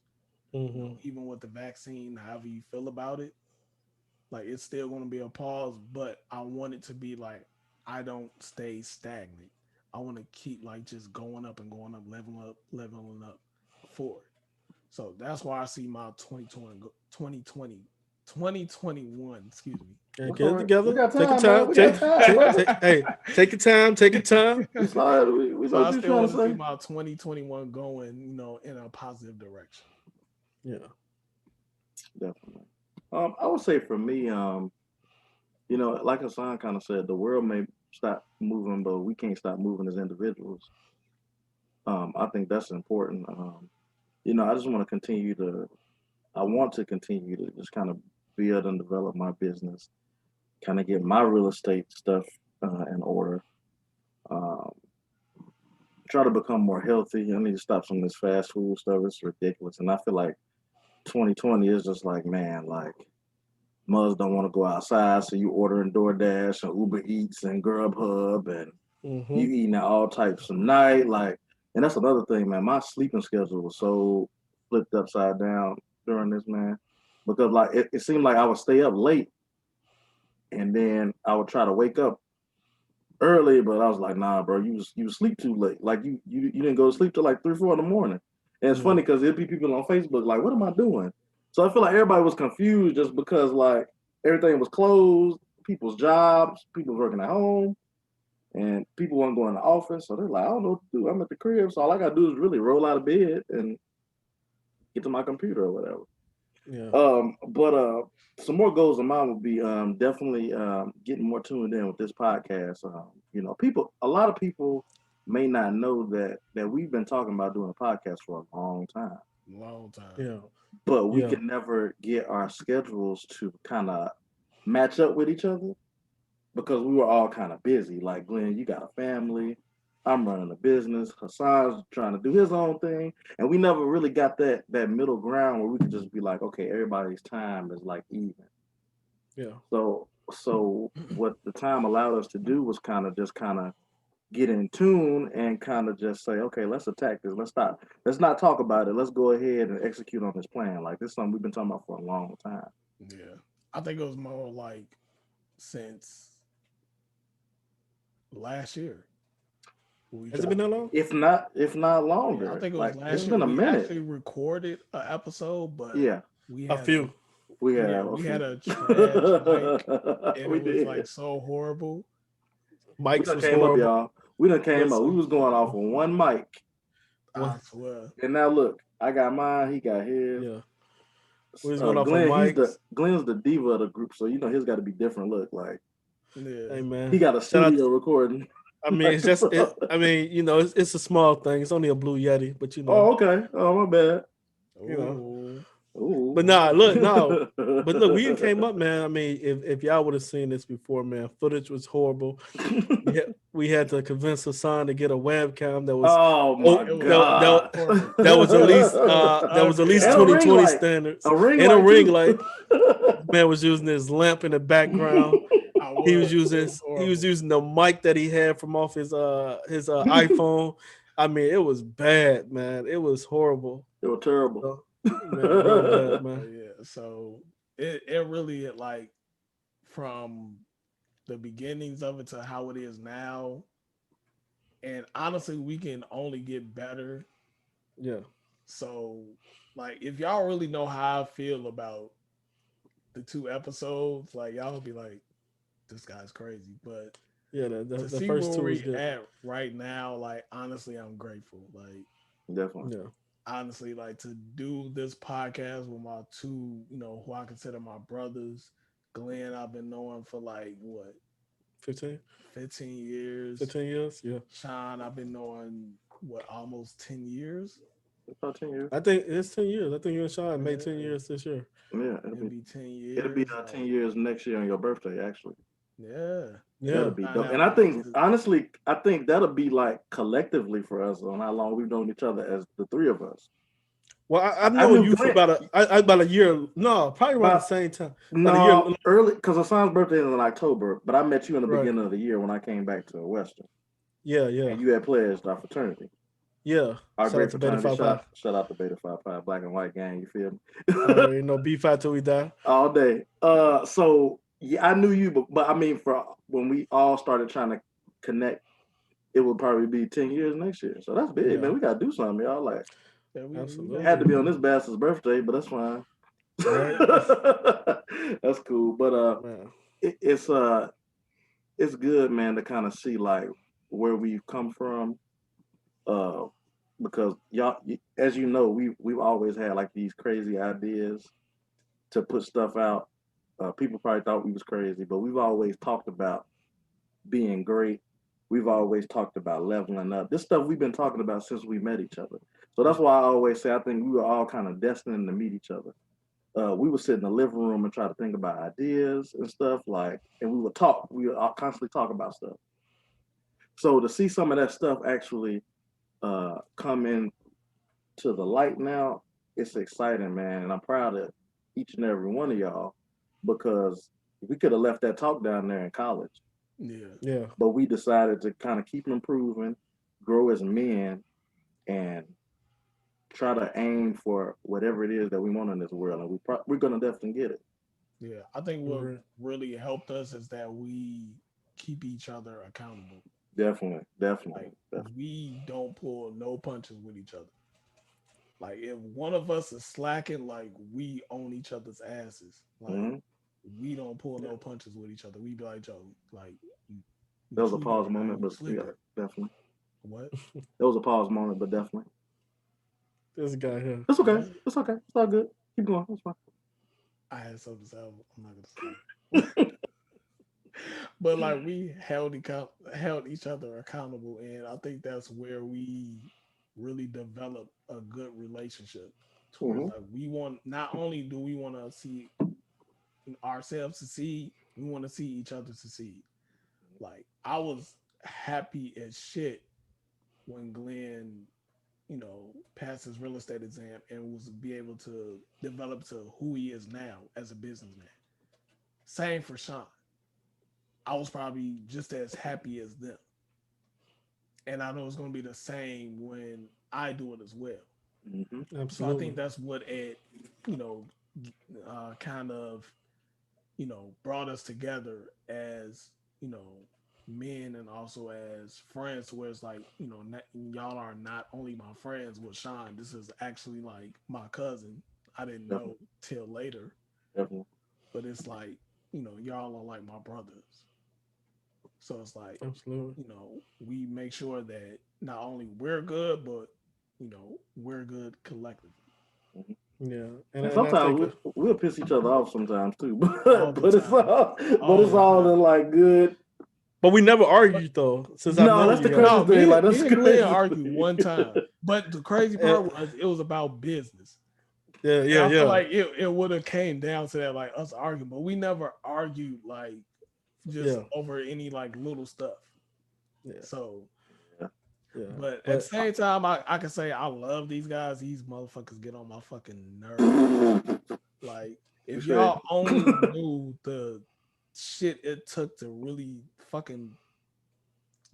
Hmm. Even with the vaccine, however you feel about it, like it's still going to be a pause. But I want it to be like I don't stay stagnant. I want to keep like just going up, leveling up forward. So that's why I see my 2020, 2021, excuse me. Yeah, That's get all it right. We together. got Take your time, man. time. We got time, brother. Hey, take your time. Take your time. We started. We So know I what you're still trying want to to see say. my 2021 going, in a positive direction. Yeah. Definitely. I would say for me, like Hassan kind of said, the world may stop moving, but we can't stop moving as individuals. I think that's important. I just want to continue to. I want to continue to just kind of build and develop my business, kind of get my real estate stuff in order. Um, Try to become more healthy. I need to stop some of this fast food stuff. It's ridiculous, and I feel like 2020 is just like, man, like mothers don't want to go outside, so you ordering DoorDash and Uber Eats and Grubhub, and Hmm. you eating at all types of night. Like, and that's another thing, man. My sleeping schedule was so flipped upside down during this, man, because like it seemed like I would stay up late, and then I would try to wake up early, but I was like, nah, bro, you sleep too late. Like you didn't go to sleep till like 3, 4 in the morning. And it's Yeah. funny because there'd be people on Facebook like, what am I doing? So I feel like everybody was confused just because like everything was closed, people's jobs, people working at home, and people weren't going to the office. So they're like, I don't know what to do. I'm at the crib, so all I gotta do is really roll out of bed and get to my computer or whatever. Yeah. But some more goals of mine would be definitely getting more tuned in with this podcast. A lot of people may not know that we've been talking about doing a podcast for a long time, Long time. Yeah. but we Yeah. can never get our schedules to kind of match up with each other because we were all kind of busy. Like Glenn, you got a family. I'm running a business. Hassan's trying to do his own thing, and we never really got that middle ground where we could just be like, okay, everybody's time is like even. Yeah. So what the time allowed us to do was kind of get in tune and kind of just say, okay, let's attack this. Let's stop. Let's not talk about it. Let's go ahead and execute on this plan. Like this is something we've been talking about for a long time. Yeah. I think it was more like since last year. We Has it been tried. that long? If not Yeah, I longer. think it was Like it's last year. been a We minute. actually recorded an episode, but Yeah. we A had a few. We yeah, have a we had few. a trash mic and We it was did. like so horrible. We Mike's done was came up, horrible. y'all. We done came up. We Listen. was going off on one mic. I One. swear. And now look, I got mine, he got his. Yeah. We was going off on Glenn's the diva of the group, so his got to be different look. Like Hey Yeah. he man. got a Shout out. studio recording. I mean, Like, it's just it. I mean, it's a small thing. It's only a Blue Yeti, but oh, okay. Oh, my bad. you know. Oh. Ooh. But nah, look, no. But look, we came up, man. I mean, if y'all would have seen this before, man, footage was horrible. We had to convince Hassan to get a webcam that was Oh my oh It was god. horrible. that was at least And a ring 2020 light. standards A ring and a light ring too. light. Man was using his lamp in the background. I He was was. It using was he was horrible. using the mic that he had from off his iPhone. I mean, it was bad, man. It was horrible. They were terrible. So, man, real bad, But man. yeah, so it really like from the beginnings of it to how it is now. And honestly, we can only get better. Yeah. So like if y'all really know how I feel about the 2 episodes, like y'all will be like, this guy's crazy. But Yeah, the to the see first where two was we good. at right now, like honestly, I'm grateful. Like Definitely. Yeah. honestly, like to do this podcast with my two, who I consider my brothers. Glenn, I've been knowing for like what 15? 15 years. 15 years? Yeah. Sean, I've been knowing what almost 10 years. About 10 years. I think it's 10 years. I think you and Sean made 10 Yeah, years this year. Yeah, it'll be 10 it'll be years. 10 Like, years next year on your birthday, actually. yeah. That'll Yeah. be Find dope. And out I like think honestly, I think that'll be like collectively for us on how long we've known each other as the three of us. Well, I I know knew you for Glenn. about a year. No, probably around the About same time. About a no year. early because Hassan's birthday is in October, but I met you in the Right. beginning of the year when I came back to Western, Yeah, yeah, and you had pledged our fraternity. yeah. Our Shout out great to Beta fraternity. 55. Shout out to Beta 55, Black and White Gang. You feel I me? already know B5 till we die. All day. So yeah, I knew you, but I mean, for when we all started trying to connect, it would probably be 10 years next year. So that's big, Yeah, man. We gotta do something, y'all. Like, Yeah, we absolutely. had to be on this bastard's birthday, but that's fine. Right, That's cool. But man. it's good, man, to kind of see like where we've come from. Uh, because y'all, as you know, we've always had like these crazy ideas to put stuff out. People probably thought we was crazy, but we've always talked about being great. We've always talked about leveling up. This stuff we've been talking about since we met each other. So that's why I always say I think we were all kind of destined to meet each other. We would sit in the living room and try to think about ideas and stuff like, and we would talk. We would constantly talk about stuff. So to see some of that stuff actually come in to the light now, it's exciting, man. And I'm proud of each and every one of y'all because we could have left that talk down there in college, yeah. Yeah, but we decided to kind of keep improving, grow as men, and try to aim for whatever it is that we want in this world. And we're gonna definitely get it. Yeah, I think what right. really helped us is that we keep each other accountable. Definitely, definitely, Like definitely. we don't pull no punches with each other. Like if one of us is slacking, like we own each other's asses. Like Hmm. we don't pull no punches with each other. We be like, Joe, like you There was a tweaking pause right now, moment, you but yeah, sleeping. definitely. What? There was a pause moment, but definitely. This guy here. It's okay. What? It's okay. It's all good. Keep going. It's fine. I had something to say. I'm not gonna say. But like we held each other accountable, and I think that's where we really developed a good relationship. Towards Hmm. like we want not only do we want to see ourselves succeed, we want to see each other succeed. Like I was happy as shit when Glenn, passed his real estate exam and was be able to develop to who he is now as a businessman. Same for Sean. I was probably just as happy as them. And I know it's going to be the same when I do it as well. Hmm. So I think Absolutely. that's what it, you know, kind of, brought us together as, men and also as friends, where it's like, y'all are not only my friends with Sean, this is actually like my cousin. I didn't know Definitely. till later, Definitely. but it's like, y'all are like my brothers. So it's like, Absolutely. we make sure that not only we're good, but we're good collectively Hmm. Yeah, And and I sometimes think we'll piss each other off sometimes too, all but the but it's time, all all the in time. like good. but we never But argued though since I've No, known that's you the guys. crazy no, thing. Like that's me the and Glenn crazy argued thing. one time, but the crazy Eh, part was it was about business, yeah, and yeah, I feel yeah, like it would have came down to that, like us arguing, but we never argued like just yeah, over any like little stuff. yeah, So, Yeah, yeah. but at the But same time, I can say I love these guys. These motherfuckers get on my fucking nerves. Like, you if say. y'all only knew the shit it took to really fucking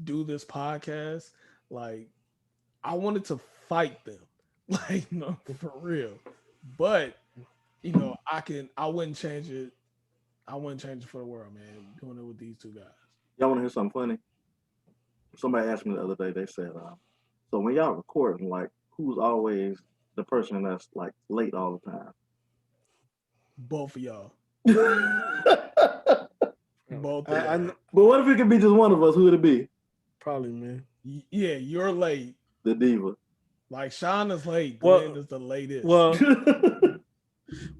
do this podcast, like, I wanted to fight them. Like, no, for real. But, I wouldn't change it. I wouldn't change it for the world, man. Doing it with these two guys. Y'all want to hear something funny? Somebody asked me the other day. They said, "So when y'all recording, like, who's always the person that's like late all the time?" Both of y'all. But Both of I y'all. what if it could be just one of us? Who would it be? probably man. Yeah, you're late. The diva. Like, Sean is late. Glenn Well, is the latest. well,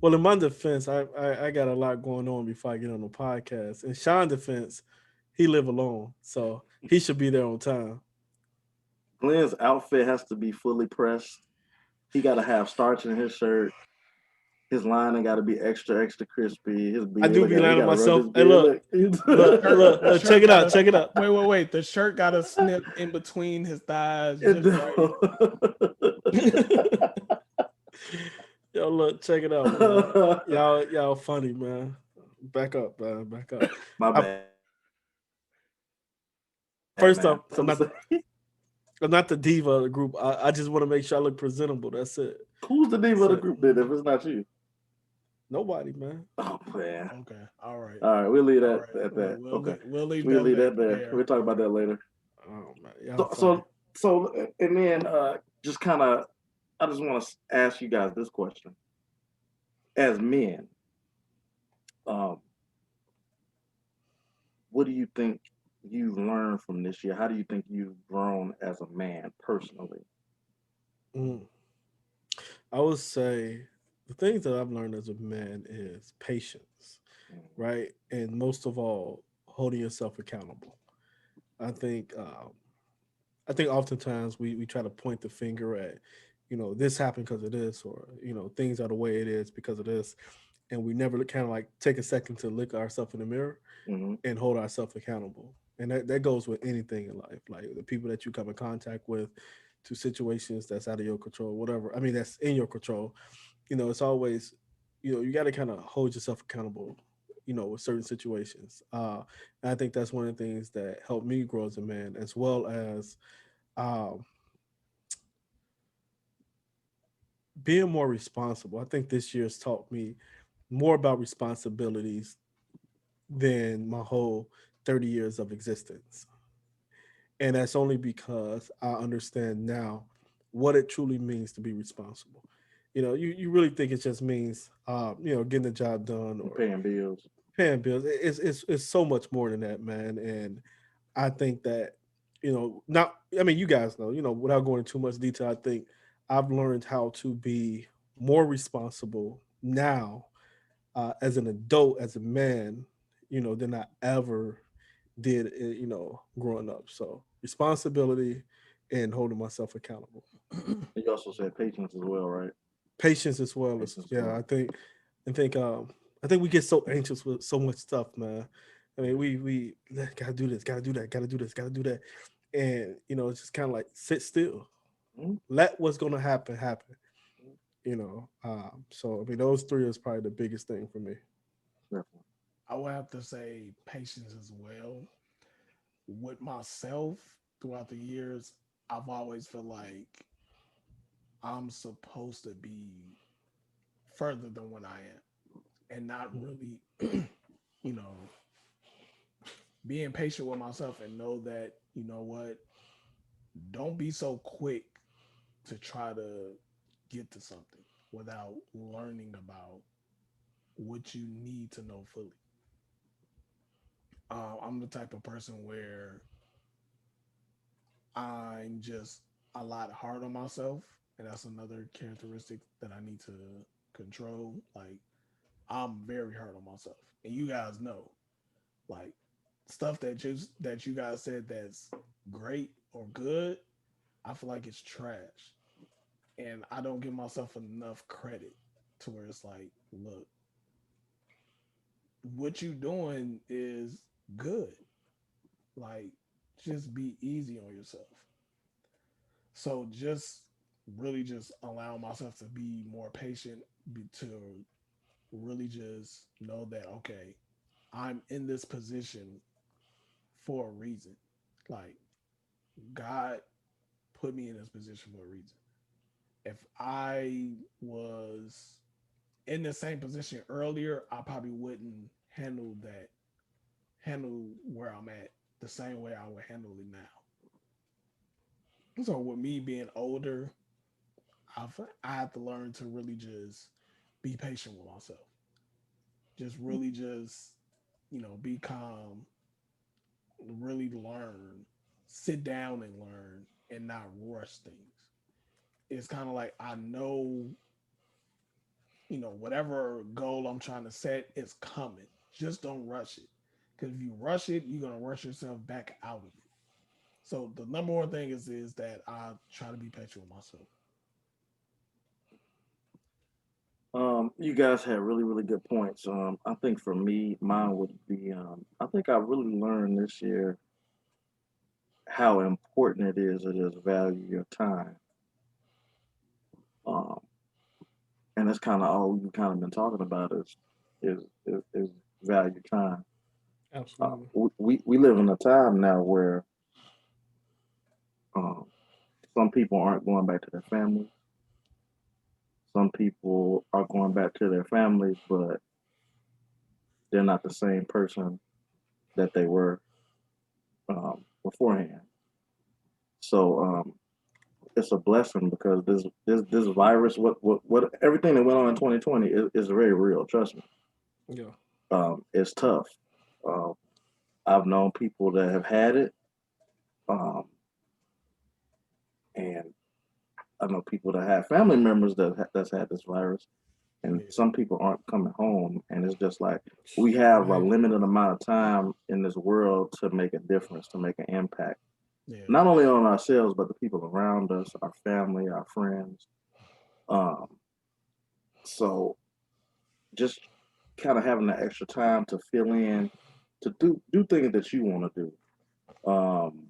well. In my defense, I got a lot going on before I get on the podcast. In Sean's defense, he live alone, so he should be there on time. Glenn's outfit has to be fully pressed. He got to have starch in his shirt. His lining got to be extra, extra crispy. His I beard, do look be at it. He lying to got to rub myself. his Hey, beard. look, Look. The check shirt it got out, to check it out. wait. The shirt got to snip in between his thighs It just right. don't. Yo, look, check it out, man. Y'all funny, man. Back up, man. Back up. My I, bad, man. first Something to off, say? I'm not the diva of the group. I just want to make sure I look presentable. That's it. Who's the name That's of the it. group then if it's not you? Nobody, man. Oh man. Okay. All right. All right, we'll leave All that right. at that. Okay. We'll leave We'll that leave that there. there. We'll talk All about right. that later. Oh man, y'all So funny. so and then just kind of I just want to ask you guys this question. As men, um, what do you think you've learned from this year? How do you think you've grown as a man personally? Mm. I would say the things that I've learned as a man is patience, Mhm. right? And most of all, holding yourself accountable. I think um, I think oftentimes we try to point the finger at, this happened because of this, or things are the way it is because of this, and we never kind of like take a second to look ourselves in the mirror Mhm. and hold ourselves accountable. And that goes with anything in life, like the people that you come in contact with, to situations that's out of your control, whatever. I mean, that's in your control. It's always, you got to kind of hold yourself accountable. With certain situations. And I think that's one of the things that helped me grow as a man, as well as um, being more responsible. I think this year's taught me more about responsibilities than my whole 30 years of existence. And that's only because I understand now what it truly means to be responsible. You really think it just means, getting the job done or Paying bills. paying bills. It's so much more than that, man. And I think that, not, I mean, you guys know, without going into too much detail, I think I've learned how to be more responsible now, as an adult, as a man, than I ever did, growing up. So responsibility and holding myself accountable. You also said patience as well, right? Patience as well as, Patience as yeah, well. I think we get so anxious with so much stuff, man. I mean, we gotta do this, gotta do that, gotta do this, gotta do that. And it's just kind of like sit still. Mhm. Let what's gonna happen happen. So I mean, those three is probably the biggest thing for me. Definitely. I would have to say patience as well. With myself throughout the years, I've always felt like I'm supposed to be further than what I am and not really, you know, being patient with myself and know that, you know what, don't be so quick to try to get to something without learning about what you need to know fully. I'm the type of person where I'm just a lot hard on myself, and that's another characteristic that I need to control. Like I'm very hard on myself, and you guys know, like stuff that you guys said that's great or good, I feel like it's trash, and I don't give myself enough credit to where it's like, look, what you doing is good. Like, just be easy on yourself. So just really just allow myself to be more patient, to really just know that okay, I'm in this position for a reason. Like God put me in this position for a reason. If I was in the same position earlier, I probably wouldn't handle where I'm at the same way I would handle it now. So with me being older, I have to learn to really just be patient with myself. Just really just, be calm, really learn, sit down and learn and not rush things. It's kind of like I know, whatever goal I'm trying to set is coming. Just don't rush it. Because if you rush it, you're gonna rush yourself back out of it. So the number one thing is that I try to be patient with myself. You guys had really, really good points. I think for me, mine would be, I think I really learned this year how important it is to just value your time. Um, and that's kind of all we've kind of been talking about is value time. Absolutely. We live in a time now where um, some people aren't going back to their families. Some people are going back to their families, but they're not the same person that they were beforehand. So it's a blessing because this virus, what everything that went on in 2020 is very real. Trust me, Yeah. it's tough. Um, I've known people that have had it, um, and I know people that have family members that's had this virus, and Yeah, some people aren't coming home, and it's just like we have a Man. limited amount of time in this world to make a difference, to make an impact, yeah, not only on ourselves but the people around us, our family, our friends. Um, so just kind of having that extra time to fill in, to do things that you want to do, um,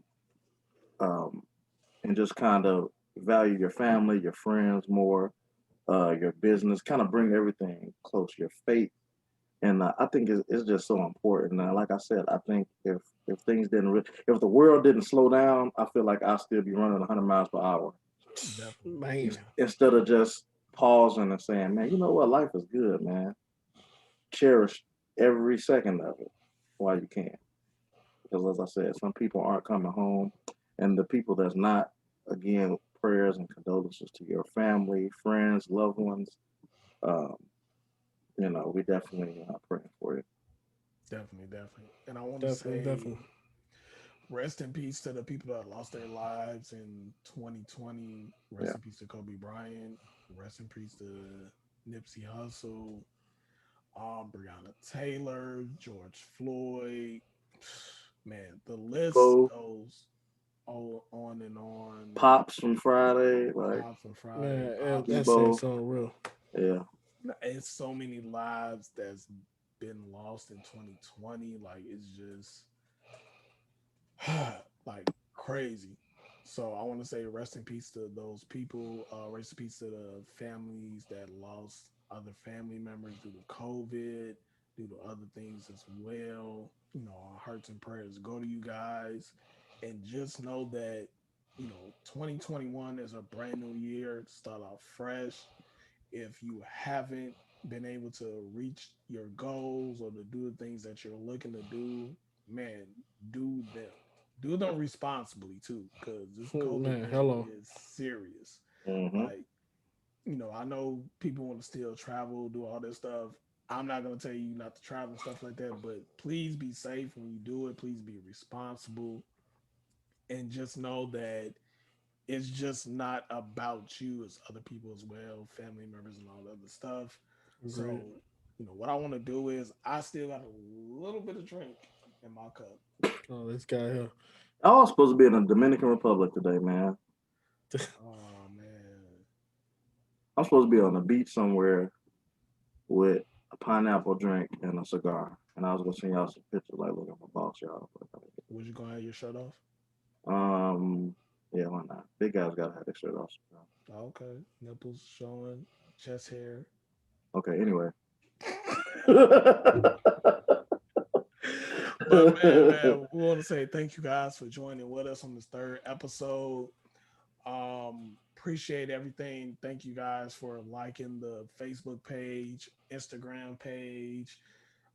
and just kind of value your family, your friends more, your business, kind of bring everything close, your faith. And I think it's just so important. Now, like I said, I think if things didn't, if the world didn't slow down, I feel like I'll still be running 100 miles per hour definitely. Man. instead of just pausing and saying, man, you know what, life is good, man. Cherish every second of it while you can. Because as I said, some people aren't coming home, and the people that's not, again, prayers and condolences to your family, friends, loved ones. Um, we definitely praying for you. Definitely, definitely. And I want to Definitely, say definitely. rest in peace to the people that lost their lives in 2020. Rest Yeah. in peace to Kobe Bryant. Rest in peace to Nipsey Hussle, Breonna Taylor, George Floyd. Man, the list Go goes all on and on. Pops from Friday, like Pops on Friday, Man, Pops. that shit's Debo. so real. Yeah, It's so many lives that's been lost in 2020. Like it's just like crazy. So I want to say rest in peace to those people. Rest in peace to the families that lost other family members due to COVID, due to other things as well. Our hearts and prayers go to you guys, and just know that 2021 is a brand new year. Start out fresh. If you haven't been able to reach your goals or to do the things that you're looking to do, man, do them. Do them responsibly too, because this COVID Man, thing hello. is serious. hmm Like, I know people want to still travel, do all this stuff. I'm not gonna tell you not to travel and stuff like that, but please be safe when you do it. Please be responsible, and just know that it's just not about you, it's other people as well, family members and all the other stuff. Agreed. So, what I want to do is I still got a little bit of drink in my cup. Oh, this guy here. I was supposed to be in the Dominican Republic today, man. Oh man. I'm supposed to be on the beach somewhere with a pineapple drink and a cigar, and I was gonna send y'all some pictures, like, look at my boss, y'all. Was you gonna have your shirt off? Um, yeah, why not? Big guys gotta have their shirt off. Oh, okay. Nipples showing, chest hair. Okay, anyway. But man, we want to say thank you guys for joining with us on this third episode. Appreciate everything. Thank you guys for liking the Facebook page, Instagram page,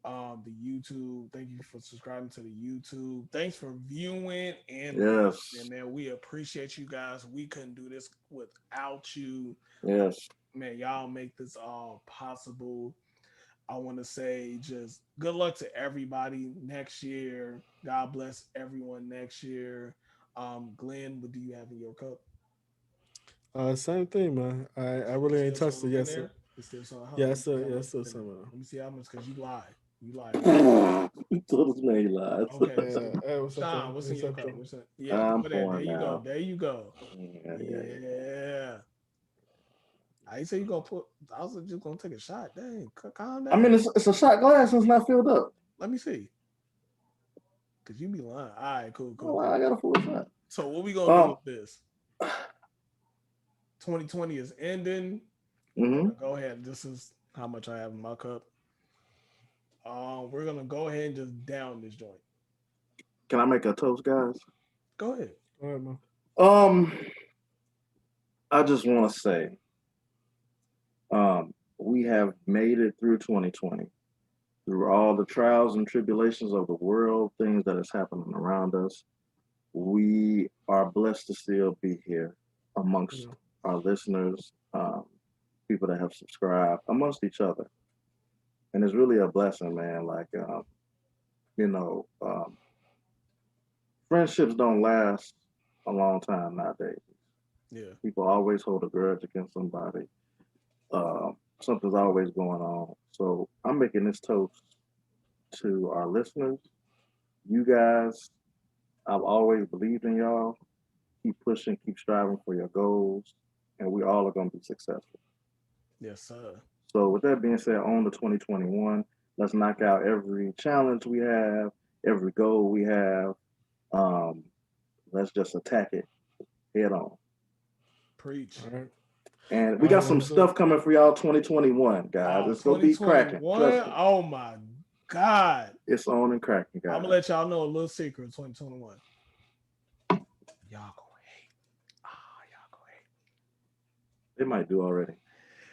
the YouTube. Thank you for subscribing to the YouTube. Thanks for viewing and listening, Yes, man. We appreciate you guys. We couldn't do this without you. yes, Man, y'all make this all possible. I want to say just good luck to everybody next year. God bless everyone next year. Glenn, what do you have in your cup? Same thing, man. I really ain't Still touched it some in yet. So there? It's still some. yeah, Let it's me see still how yeah, much it's still is in there. some. Let me see how much because you lied. You lied earlier. You told this man he lies. Okay, so What's up Sean, though? what's in What's your up cup? though? What's in? Yeah, I'm over there. There pouring you go. now. There you go. Yeah. Yeah. I ain't say you gonna put. I was just gonna take a shot. Dang, calm I mean, down. it's a shot glass and it's not filled up. Let me see. Cause you be lying. All right, cool, cool, Oh, I cool. got a full shot. So what we gonna do Um, with this? 2020 is ending. Mm-hmm. Go ahead. This is how much I have in my cup. We're gonna go ahead and just down this joint. Can I make a toast, guys? Go ahead. All right, man. Um, I just want to say, we have made it through 2020, through all the trials and tribulations of the world, things that is happening around us. We are blessed to still be here amongst Yeah. our listeners, people that have subscribed, amongst each other, and it's really a blessing, man. Like, you know, friendships don't last a long time nowadays. Yeah. People always hold a grudge against somebody. Something's always going on. So I'm making this toast to our listeners. You guys, I've always believed in y'all. Keep pushing, keep striving for your goals, and we all are going to be successful. Yes, sir. So, with that being said, on to 2021, let's knock out every challenge we have, every goal we have. Um, let's just attack it head on. Preach. All right. And we All right, got man. some So stuff coming for y'all 2021, guys. Oh, It's going to be cracking. 2021. Trust me. Oh my God. It's on and cracking, I'm guys. gonna let y'all know a little secret. 2021. Y'all gonna hate. Y'all gonna hate. They might do already.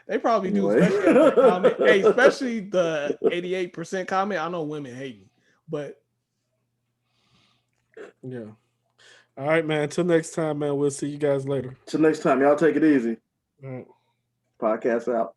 They probably do, Anyway. especially after the comment. Hey, especially the 88% comment. I know women hate me, but yeah. All right, man. Until next time, man. We'll see you guys later. Till next time, y'all take it easy. All right. Podcast out.